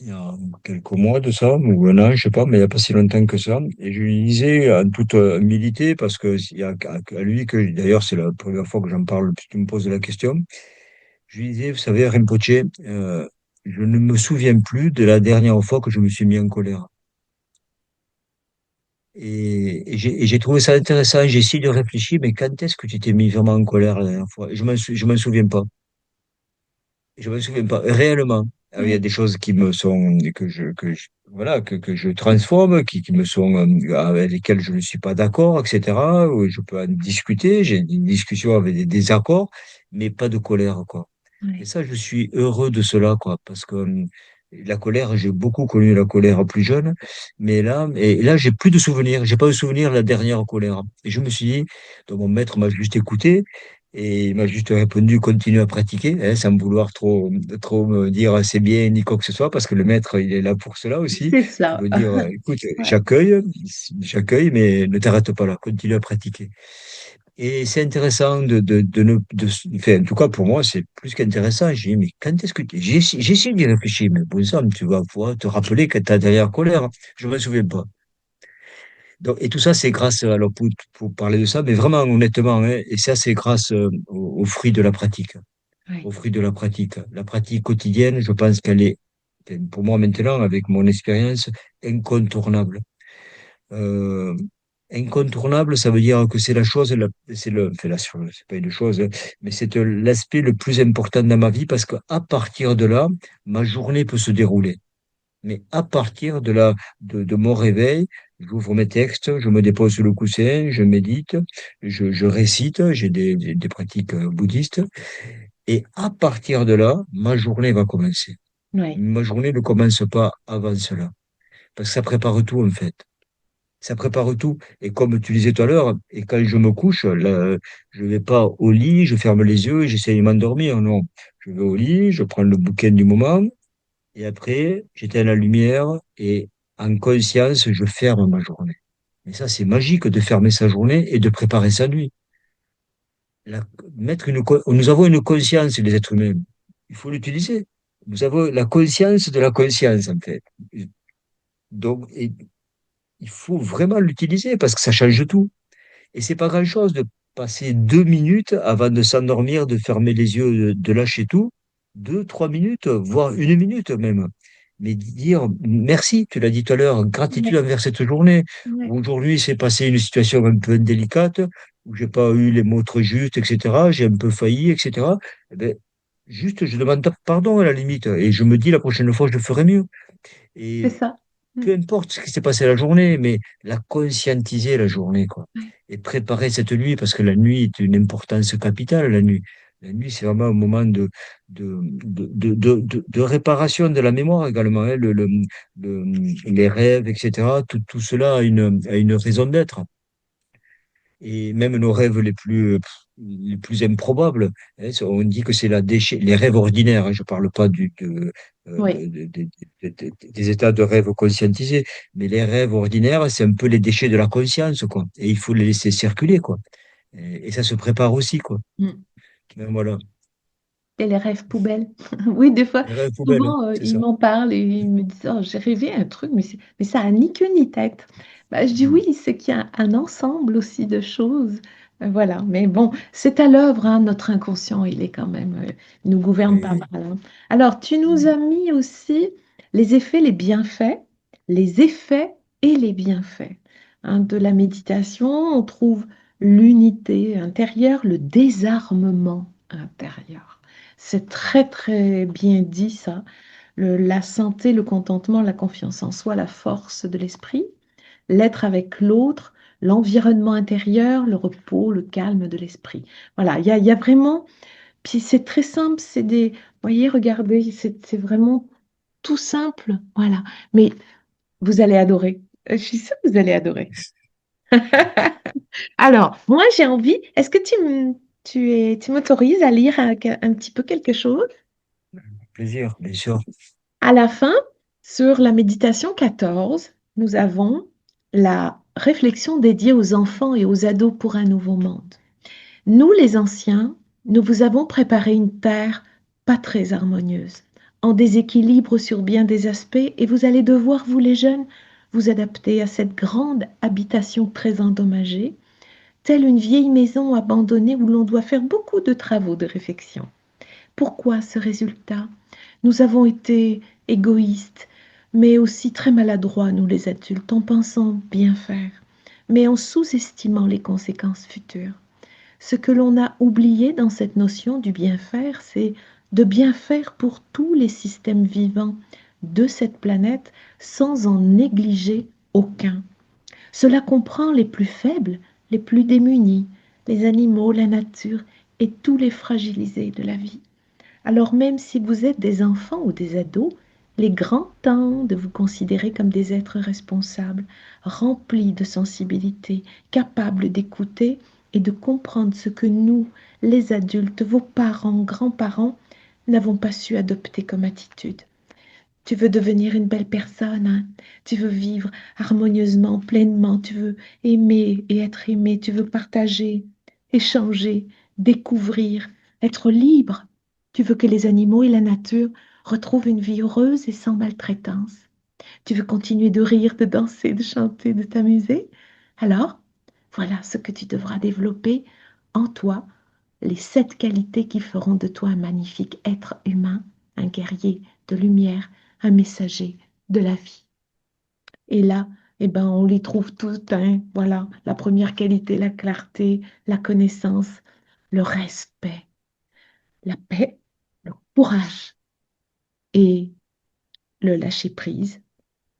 il y a quelques mois de ça, ou un an, je sais pas, mais il n'y a pas si longtemps que ça. Et je lui disais en toute humilité, parce que il y a qu'à lui que, d'ailleurs, c'est la première fois que j'en parle, puis tu me poses la question. Je lui disais, vous savez, Rinpoche, je ne me souviens plus de la dernière fois que je me suis mis en colère. Et j'ai trouvé ça intéressant. J'ai essayé de réfléchir, mais quand est-ce que tu t'es mis vraiment en colère la dernière fois? Et je m'en souviens pas. Je me souviens pas réellement. Il y a Oui, des choses qui me sont voilà que je transforme, qui me sont avec lesquelles je ne suis pas d'accord, etc. Où je peux en discuter. J'ai des discussions avec des désaccords, mais pas de colère, quoi. Et oui, ça, je suis heureux de cela, quoi, parce que la colère, j'ai beaucoup connu la colère plus jeune, mais là, j'ai plus de souvenirs. J'ai pas de souvenir de la dernière colère. Et je me suis dit, donc mon maître m'a juste écouté. Et il m'a juste répondu, continue à pratiquer, hein, sans vouloir trop me dire c'est bien ni quoi que ce soit, parce que le maître, il est là pour cela aussi, c'est pour ça. me dire, écoute, Ouais, j'accueille, mais ne t'arrête pas là, continue à pratiquer. Et c'est intéressant enfin, en tout cas pour moi, c'est plus qu'intéressant. J'ai dit, mais quand est-ce que j'ai essayé d'y réfléchir, mais bon sang, tu vas pouvoir te rappeler que ta dernière colère, hein. Je me souviens pas. Donc, et tout ça, c'est grâce, alors pour parler de ça, mais vraiment honnêtement, hein, et ça, c'est grâce au fruit de la pratique, ouais. au fruit de la pratique. La pratique quotidienne, je pense qu'elle est, enfin, pour moi maintenant, avec mon expérience, incontournable. Euh, Incontournable, ça veut dire que c'est la chose, c'est enfin, la chose, c'est pas une chose, hein, mais c'est l'aspect le plus important dans ma vie parce qu'à partir de là, ma journée peut se dérouler. Mais à partir de mon réveil, j'ouvre mes textes, je me dépose sur le coussin, je médite, je récite, j'ai des pratiques bouddhistes. Et à partir de là, ma journée va commencer. Ouais, Ma journée ne commence pas avant cela. Parce que ça prépare tout, en fait. Ça prépare tout. Et comme tu disais tout à l'heure, et quand je me couche, là, je vais pas au lit, je ferme les yeux et j'essaie de m'endormir. Non. Je vais au lit, je prends le bouquin du moment, et après, j'éteins la lumière et en conscience, je ferme ma journée. Et ça, c'est magique de fermer sa journée et de préparer sa nuit. La- Nous avons une conscience, les êtres humains. Il faut l'utiliser. Nous avons la conscience de la conscience, en fait. Donc, il faut vraiment l'utiliser parce que ça change tout. Et c'est pas grand-chose de passer 2 minutes avant de s'endormir, de fermer les yeux, de lâcher tout. 2, 3 minutes, voire 1 minute même. Mais dire merci, tu l'as dit tout à l'heure, gratitude ouais, envers cette journée. ouais. Aujourd'hui, c'est passé une situation un peu indélicate, où j'ai pas eu les mots très justes, etc. J'ai un peu failli, etc. Eh ben, juste, je demande pardon à la limite. Et je me dis la prochaine fois, je le ferai mieux. C'est Et ça. Mm. peu importe ce qui s'est passé la journée, mais la conscientiser la journée, quoi. Ouais, Et préparer cette nuit, parce que la nuit est une importance capitale, la nuit. La nuit, c'est vraiment un moment de réparation de la mémoire également, hein, les rêves, etc. Tout cela a une raison d'être. Et même nos rêves les plus improbables, hein, on dit que c'est les rêves ordinaires, hein, je parle pas Oui. des états de rêve conscientisés, mais les rêves ordinaires, c'est un peu les déchets de la conscience, quoi. Et il faut les laisser circuler, quoi. Et ça se prépare aussi, quoi. Mm. Ben voilà. Et les rêves poubelles. Oui, des fois, Les rêves poubelles, souvent, c'est ils ça. m'en parlent et ils me disent, oh, j'ai rêvé un truc, mais ça a ni queue ni tête. Bah, je dis Mm. oui, c'est qu'il y a un ensemble aussi de choses. Voilà, mais bon, c'est à l'œuvre, hein, notre inconscient, il est quand même, il nous gouverne pas Oui. mal, hein. Alors, tu nous Mm. as mis aussi les effets, les bienfaits, les effets et les bienfaits, hein, de la méditation. On trouve l'unité intérieure, le désarmement intérieur. C'est très, très bien dit ça. La santé, le contentement, la confiance en soi, la force de l'esprit, l'être avec l'autre, l'environnement intérieur, le repos, le calme de l'esprit. Voilà, il y a vraiment, puis c'est très simple, c'est des, vous voyez, regardez, c'est vraiment tout simple, voilà. Mais vous allez adorer. Je suis sûre que vous allez adorer. Alors, moi, j'ai envie, est-ce que tu m'autorises à lire un petit peu quelque chose? Plaisir, bien sûr. À la fin, sur la méditation 14, nous avons la réflexion dédiée aux enfants et aux ados pour un nouveau monde. Nous, les anciens, nous vous avons préparé une terre pas très harmonieuse, en déséquilibre sur bien des aspects, et vous allez devoir, vous les jeunes, vous adapter à cette grande habitation très endommagée, telle une vieille maison abandonnée où l'on doit faire beaucoup de travaux de réfection. Pourquoi ce résultat? Nous avons été égoïstes, mais aussi très maladroits, nous les adultes, en pensant bien faire, mais en sous-estimant les conséquences futures. Ce que l'on a oublié dans cette notion du bien faire, c'est de bien faire pour tous les systèmes vivants de cette planète sans en négliger aucun. Cela comprend les plus faibles, les plus démunis, les animaux, la nature et tous les fragilisés de la vie. Alors même si vous êtes des enfants ou des ados, il est grand temps de vous considérer comme des êtres responsables, remplis de sensibilité, capables d'écouter et de comprendre ce que nous, les adultes, vos parents, grands-parents, n'avons pas su adopter comme attitude. Tu veux devenir une belle personne, hein? Tu veux vivre harmonieusement, pleinement, tu veux aimer et être aimé, tu veux partager, échanger, découvrir, être libre. Tu veux que les animaux et la nature retrouvent une vie heureuse et sans maltraitance. Tu veux continuer de rire, de danser, de chanter, de t'amuser. Alors, voilà ce que tu devras développer en toi, les 7 qualités qui feront de toi un magnifique être humain, un guerrier de lumière, un messager de la vie. Et là, eh ben, on les trouve toutes, hein. Voilà, la première qualité, la clarté, la connaissance, le respect, la paix, le courage et le lâcher-prise,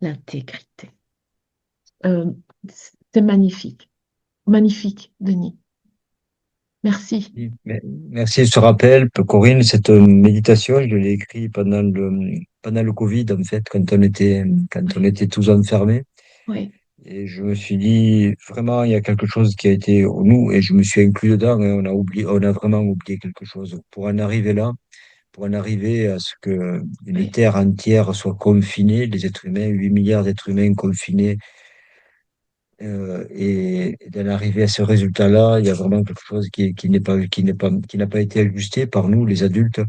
l'intégrité. Euh, c'est magnifique, magnifique, Denis. Merci. Oui, merci de ce rappel, Corinne. Cette méditation, je l'ai écrit pendant le Covid, en fait, quand on Oui, était tous enfermés. oui, Et je me suis dit, vraiment, il y a quelque chose qui a été nous, et je me suis inclus dedans, hein, on a vraiment oublié quelque chose. Pour en arriver là, pour en arriver à ce que une oui, terre entière soit confinée, les êtres humains, 8 milliards d'êtres humains confinés, et d'en arriver à ce résultat-là, il y a vraiment quelque chose qui n'a pas été ajusté par nous, les adultes.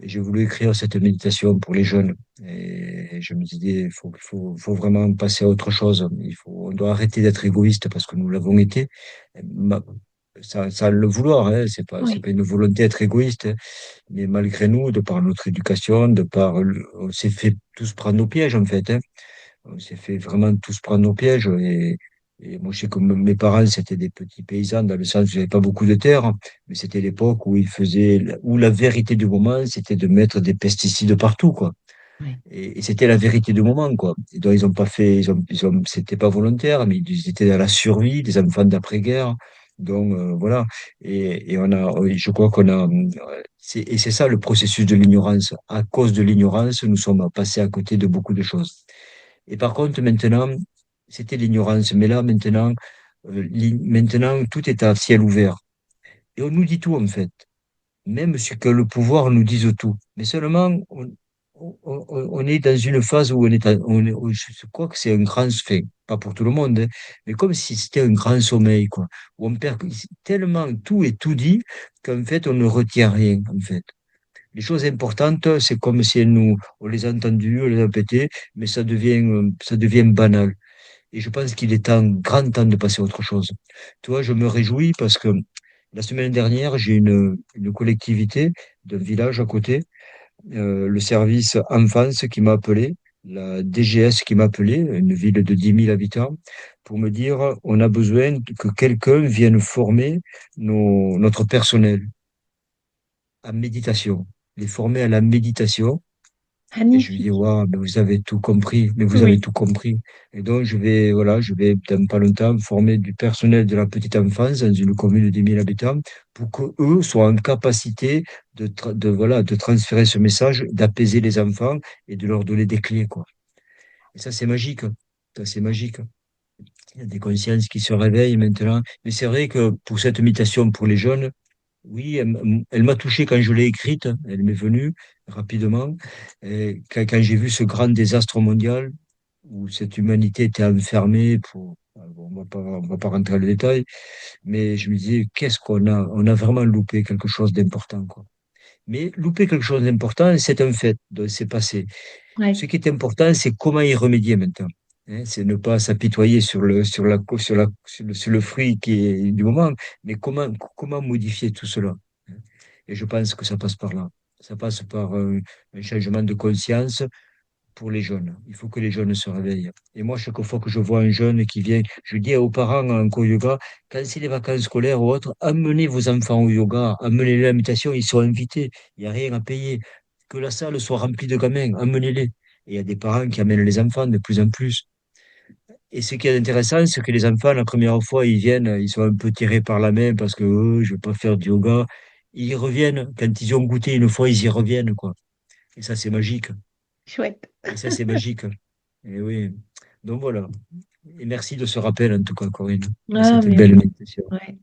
Et j'ai voulu écrire cette méditation pour les jeunes. Et je me disais, faut vraiment passer à autre chose. On doit arrêter d'être égoïste parce que nous l'avons été. Ma- Sans le vouloir, hein. C'est oui, pas une volonté d'être égoïste, hein. Mais malgré nous, de par notre éducation, on s'est fait tous prendre nos pièges, en fait, hein. On s'est fait vraiment tous prendre nos pièges. Et moi, je sais que mes parents, c'était des petits paysans, dans le sens où il n'y avait pas beaucoup de terre, mais c'était l'époque où où la vérité du moment, c'était de mettre des pesticides partout, quoi. oui, Et c'était la vérité du moment, quoi. Et donc, ils ont pas fait, c'était pas volontaire, mais ils étaient dans la survie des enfants d'après-guerre. Donc voilà. Et on a, oui, je crois qu'on a, et c'est ça le processus de l'ignorance. À cause de l'ignorance, nous sommes passés à côté de beaucoup de choses. Et par contre, maintenant, c'était l'ignorance. Mais là, maintenant, maintenant, tout est à ciel ouvert. Et on nous dit tout, en fait. Même ceux que le pouvoir nous dise tout. Mais seulement, on est dans une phase où je crois que c'est un grand fait, pas pour tout le monde, hein, mais comme si c'était un grand sommeil, quoi, où on perd tellement tout est tout dit qu'en fait, on ne retient rien, en fait. Les choses importantes, c'est comme si on les a entendues, on les a répétées, mais ça devient banal. Et je pense qu'il est grand temps de passer à autre chose. Toi, je me réjouis parce que la semaine dernière, j'ai une collectivité d'un village à côté, le service enfance qui m'a appelé, la DGS qui m'a appelé, une ville de 10 000 habitants, pour me dire on a besoin que quelqu'un vienne former notre personnel à méditation, les former à la méditation. Et je lui dis, Magnifique. waouh, mais vous avez tout compris, mais vous avez Oui, tout compris. Et donc, voilà, je vais dans pas longtemps former du personnel de la petite enfance dans une commune de 10 000 habitants pour que eux soient en capacité voilà, de transférer ce message, d'apaiser les enfants et de leur donner des clés, quoi. Et ça, c'est magique. Ça, c'est magique. Il y a des consciences qui se réveillent maintenant. Mais c'est vrai que pour cette méditation pour les jeunes, oui, elle m'a touché quand je l'ai écrite. Elle m'est venue rapidement. Et quand j'ai vu ce grand désastre mondial où cette humanité était enfermée bon, on va pas rentrer dans le détail, mais je me disais, qu'est-ce qu'on a? On a vraiment loupé quelque chose d'important, quoi. Mais louper quelque chose d'important, c'est un fait, donc c'est passé. ouais, Ce qui est important, c'est comment y remédier maintenant. Hein, c'est ne pas s'apitoyer sur le fruit qui est du moment, mais comment modifier tout cela. Hein. Et je pense que ça passe par là. Ça passe par un changement de conscience pour les jeunes. Il faut que les jeunes se réveillent. Et moi, chaque fois que je vois un jeune qui vient, je dis aux parents en co-yoga, quand c'est les vacances scolaires ou autres, amenez vos enfants au yoga, amenez-les à la méditation, ils sont invités. Il n'y a rien à payer. Que la salle soit remplie de gamins, amenez-les. Et il y a des parents qui amènent les enfants de plus en plus. Et ce qui est intéressant, c'est que les enfants, la première fois, ils viennent, ils sont un peu tirés par la main parce que je ne veux pas faire du yoga. Ils reviennent. Quand ils ont goûté une fois, ils y reviennent, quoi. Et ça, c'est magique. chouette. Et ça, c'est magique. Et oui. Donc voilà. Et merci de ce rappel, en tout cas, Corinne, de Ah, cette mais belle oui, méditation. ouais.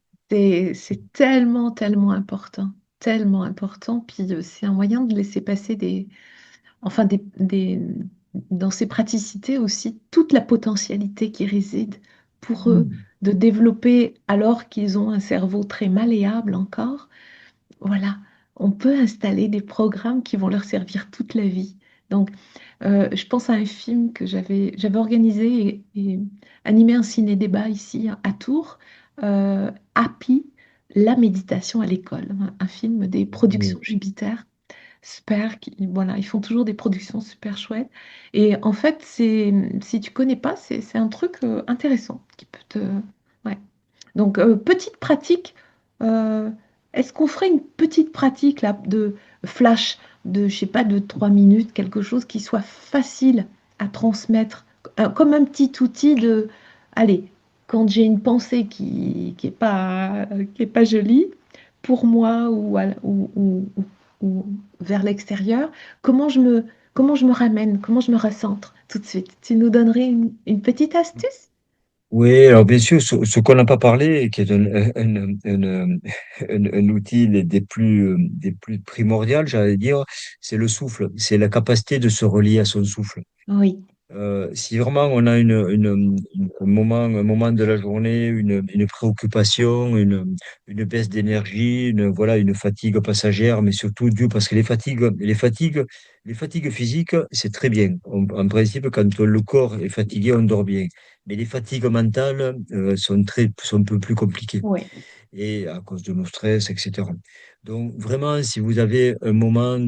C'est tellement, tellement important. Tellement important. Puis c'est un moyen de laisser passer enfin dans ces praticités aussi, toute la potentialité qui réside pour eux Mm. de développer, alors qu'ils ont un cerveau très malléable encore. Voilà, on peut installer des programmes qui vont leur servir toute la vie. Donc, je pense à un film que j'avais organisé et animé un ciné-débat ici à Tours, Happy, la méditation à l'école, un film des productions Oui. Jupiter. Super, voilà, ils font toujours des productions super chouettes. Et en fait, si tu connais pas, c'est un truc intéressant qui peut te. Ouais. Donc, petite pratique. euh, Est-ce qu'on ferait une petite pratique là, de flash, je sais pas, de 3 minutes, quelque chose qui soit facile à transmettre, comme un petit outil de. Allez, quand j'ai une pensée qui est pas jolie, pour moi ou vers l'extérieur, comment comment je me ramène, comment je me recentre tout de suite. Tu nous donnerais une petite astuce? Oui, alors bien sûr, ce qu'on n'a pas parlé, et qui est un outil des plus primordiaux, j'allais dire, c'est le souffle. C'est la capacité de se relier à son souffle. Oui, Si vraiment on a un moment de la journée, une préoccupation, une baisse d'énergie, voilà, une fatigue passagère, mais surtout due parce que les fatigues physiques, c'est très bien. En principe, quand le corps est fatigué, on dort bien. Mais les fatigues mentales, sont un peu plus compliquées oui. et à cause de nos stress, etc. Donc vraiment, si vous avez un moment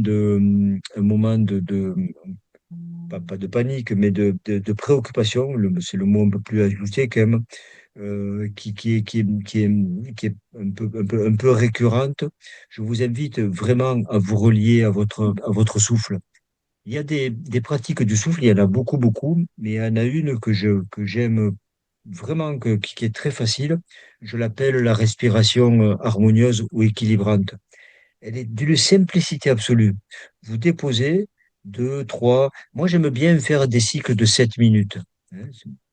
pas de panique, mais de préoccupation, c'est le mot un peu plus ajusté quand même, qui est un peu récurrente. Je vous invite vraiment à vous relier à votre souffle. Il y a des pratiques du souffle, il y en a beaucoup, beaucoup, mais il y en a une que j'aime vraiment qui est très facile. Je l'appelle la respiration harmonieuse ou équilibrante. Elle est d'une simplicité absolue. Vous déposez deux, trois. Moi, j'aime bien faire des cycles de 7 minutes. Hein,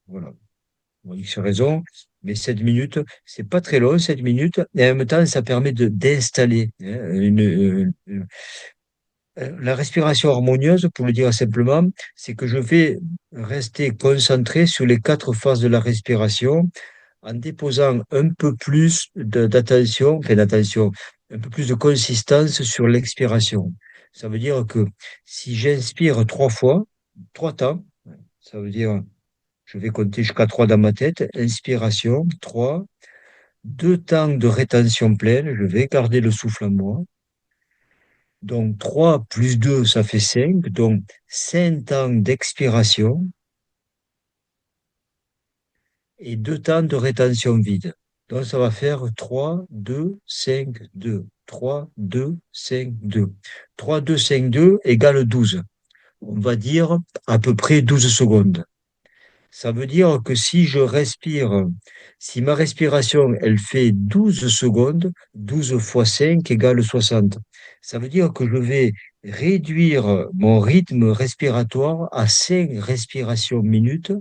voilà. Pour X raison. Mais 7 minutes, c'est pas très long, 7 minutes. Et en même temps, ça permet d'installer la respiration harmonieuse, pour le dire simplement, c'est que je vais rester concentré sur les quatre phases de la respiration en déposant un peu plus d'attention, un peu plus de consistance sur l'expiration. Ça veut dire que si j'inspire trois fois, trois temps, ça veut dire, je vais compter jusqu'à trois dans ma tête, inspiration, trois, deux temps de rétention pleine, je vais garder le souffle en moi. Donc 3 plus 2 ça fait 5. Donc 5 temps d'expiration et 2 temps de rétention vide. Donc ça va faire 3, 2, 5, 2. 3, 2, 5, 2. 3, 2, 5, 2 égale 12. On va dire à peu près 12 secondes. Ça veut dire que si je respire, si ma respiration, elle fait 12 secondes, 12 fois 5 égale 60. Ça veut dire que je vais réduire mon rythme respiratoire à 5 respirations minutes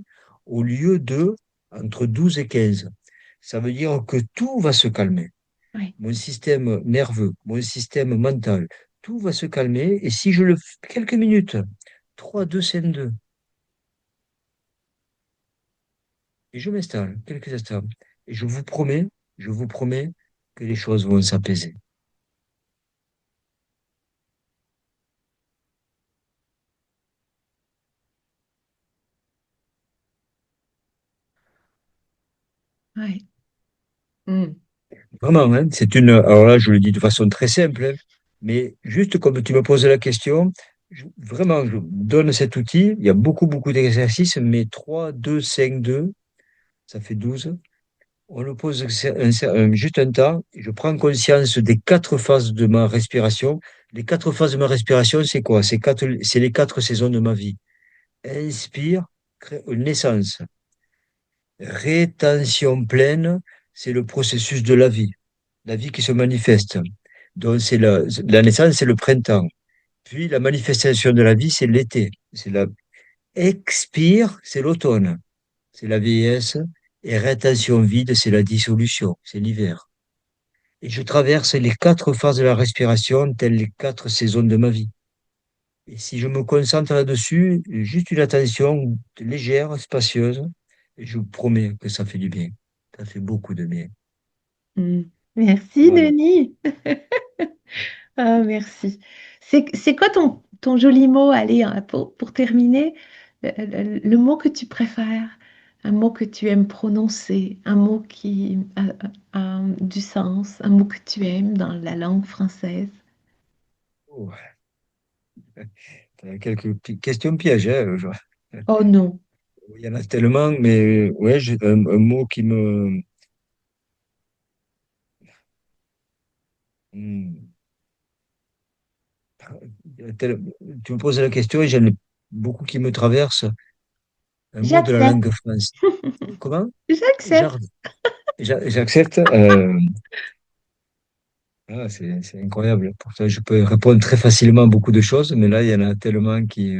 au lieu de entre 12 et 15. Ça veut dire que tout va se calmer. Oui. Mon système nerveux, mon système mental, tout va se calmer. Et si je le fais quelques minutes, 3, 2, 5, 2, et je m'installe quelques instants. Et je vous promets que les choses vont s'apaiser. Ouais. Mm. Vraiment, hein, alors là, je le dis de façon très simple, hein, mais juste comme tu me poses la question, vraiment, je donne cet outil. Il y a beaucoup, beaucoup d'exercices, mais 3, 2, 5, 2, ça fait 12. On le pose juste un temps. Je prends conscience des quatre phases de ma respiration. Les quatre phases de ma respiration, c'est quoi? C'est les quatre saisons de ma vie. Inspire, naissance. Rétention pleine, c'est le processus de la vie qui se manifeste. Donc, la naissance, c'est le printemps. Puis, la manifestation de la vie, c'est l'été. Expire, c'est l'automne. C'est la vieillesse. Et rétention vide, c'est la dissolution. C'est l'hiver. Et je traverse les quatre phases de la respiration, telles les quatre saisons de ma vie. Et si je me concentre là-dessus, juste une attention légère, spacieuse, et je vous promets que ça fait du bien. Ça fait beaucoup de bien. Mm. Merci, Voilà. Denis. Ah, merci. C'est quoi ton joli mot, allez, hein, pour terminer, le mot que tu préfères, un mot que tu aimes prononcer, un mot qui a du sens, un mot que tu aimes dans la langue française. Oh, quelques questions pièges, hein, Oh non, il y en a tellement, mais ouais, j'ai un mot qui me. Hmm, il y a tu me poses la question et j'en ai beaucoup qui me traversent. Un mot de la j'accepte, langue française. Comment? j'accepte. Jard. J'accepte. C'est incroyable. Pourtant, je peux répondre très facilement à beaucoup de choses, mais là, il y en a tellement qui.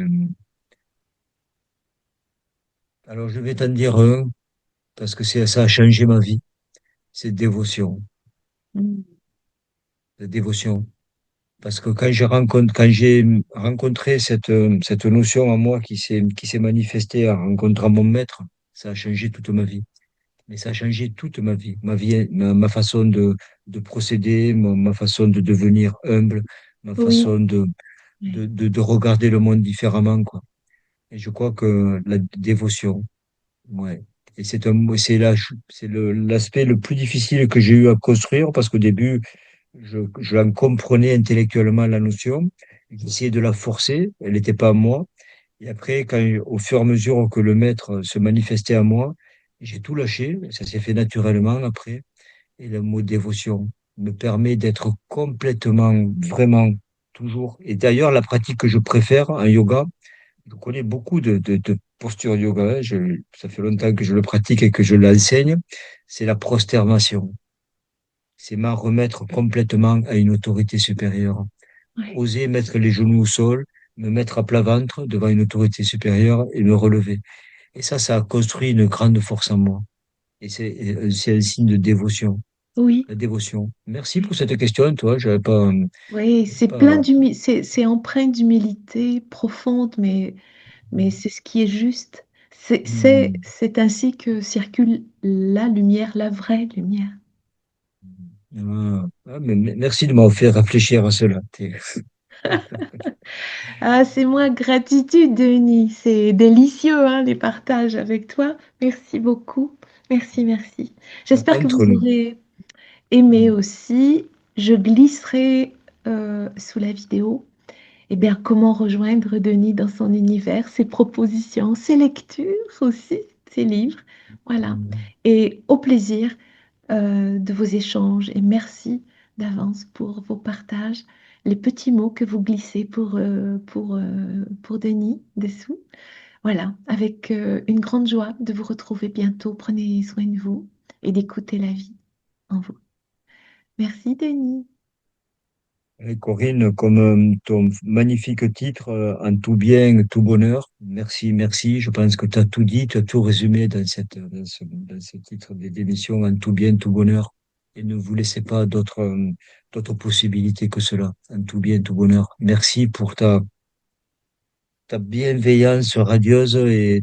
Alors, je vais t'en dire un, parce que ça a changé ma vie. C'est dévotion. Mm. La dévotion. Parce que quand j'ai rencontré cette notion en moi qui s'est manifestée en rencontrant mon maître, ça a changé toute ma vie. Mais ça a changé toute ma vie, ma façon de procéder, ma façon de devenir humble, ma Oui, façon oui, de regarder le monde différemment, quoi. Et je crois que la dévotion, ouais. Et c'est l'aspect le plus difficile que j'ai eu à construire parce qu'au début, je en comprenais intellectuellement la notion. J'essayais de la forcer. Elle n'était pas à moi. Et après, au fur et à mesure que le maître se manifestait à moi, j'ai tout lâché. Ça s'est fait naturellement après. Et le mot dévotion me permet d'être complètement, vraiment, toujours. Et d'ailleurs, la pratique que je préfère en yoga, Je connais beaucoup de postures yoga, hein. Ça fait longtemps que je le pratique et que je l'enseigne. C'est la prosternation. C'est m'en remettre complètement à une autorité supérieure. Ouais. Oser mettre les genoux au sol, me mettre à plat ventre devant une autorité supérieure et me relever. Et ça a construit une grande force en moi. Et c'est un signe de dévotion. Oui, La dévotion. Merci pour cette question, toi. oui, J'avais c'est plein pas, d'humilité, c'est empreint d'humilité profonde, mais c'est ce qui est juste. Hmm. C'est ainsi que circule la lumière, la vraie lumière. Mais merci de m'avoir fait réfléchir à cela. Ah, c'est moi, gratitude, Denis. C'est délicieux, hein, les partages avec toi. Merci beaucoup. Merci, merci. J'espère que Entre vous nous. aurez aimé Hmm. aussi. Je glisserai sous la vidéo. Eh bien, comment rejoindre Denis dans son univers, ses propositions, ses lectures aussi, ses livres. Voilà. Hmm. Et au plaisir de vos échanges et merci d'avance pour vos partages, les petits mots que vous glissez pour Denis dessous. Voilà, avec une grande joie de vous retrouver bientôt. Prenez soin de vous et d'écouter la vie en vous. Merci Denis. Et Corinne, comme ton magnifique titre, En tout bien, tout bonheur. Merci, merci. Je pense que tu as tout dit, tu as tout résumé dans ce titre d'émission, En tout bien, tout bonheur. Et ne vous laissez pas d'autres possibilités que cela. En tout bien, tout bonheur. Merci pour ta bienveillance radieuse et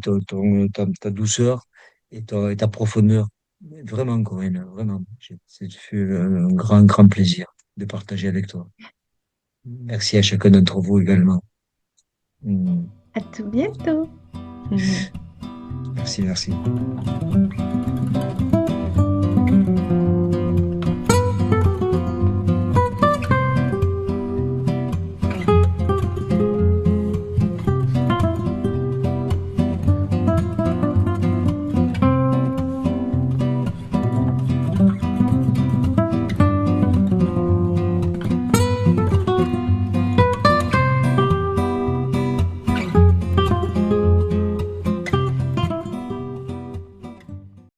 ta douceur et ta profondeur. Vraiment, Corinne, vraiment. C'est fait un grand, grand plaisir de partager avec toi. Merci à chacun d'entre vous également. Mm. À tout bientôt. Merci, merci.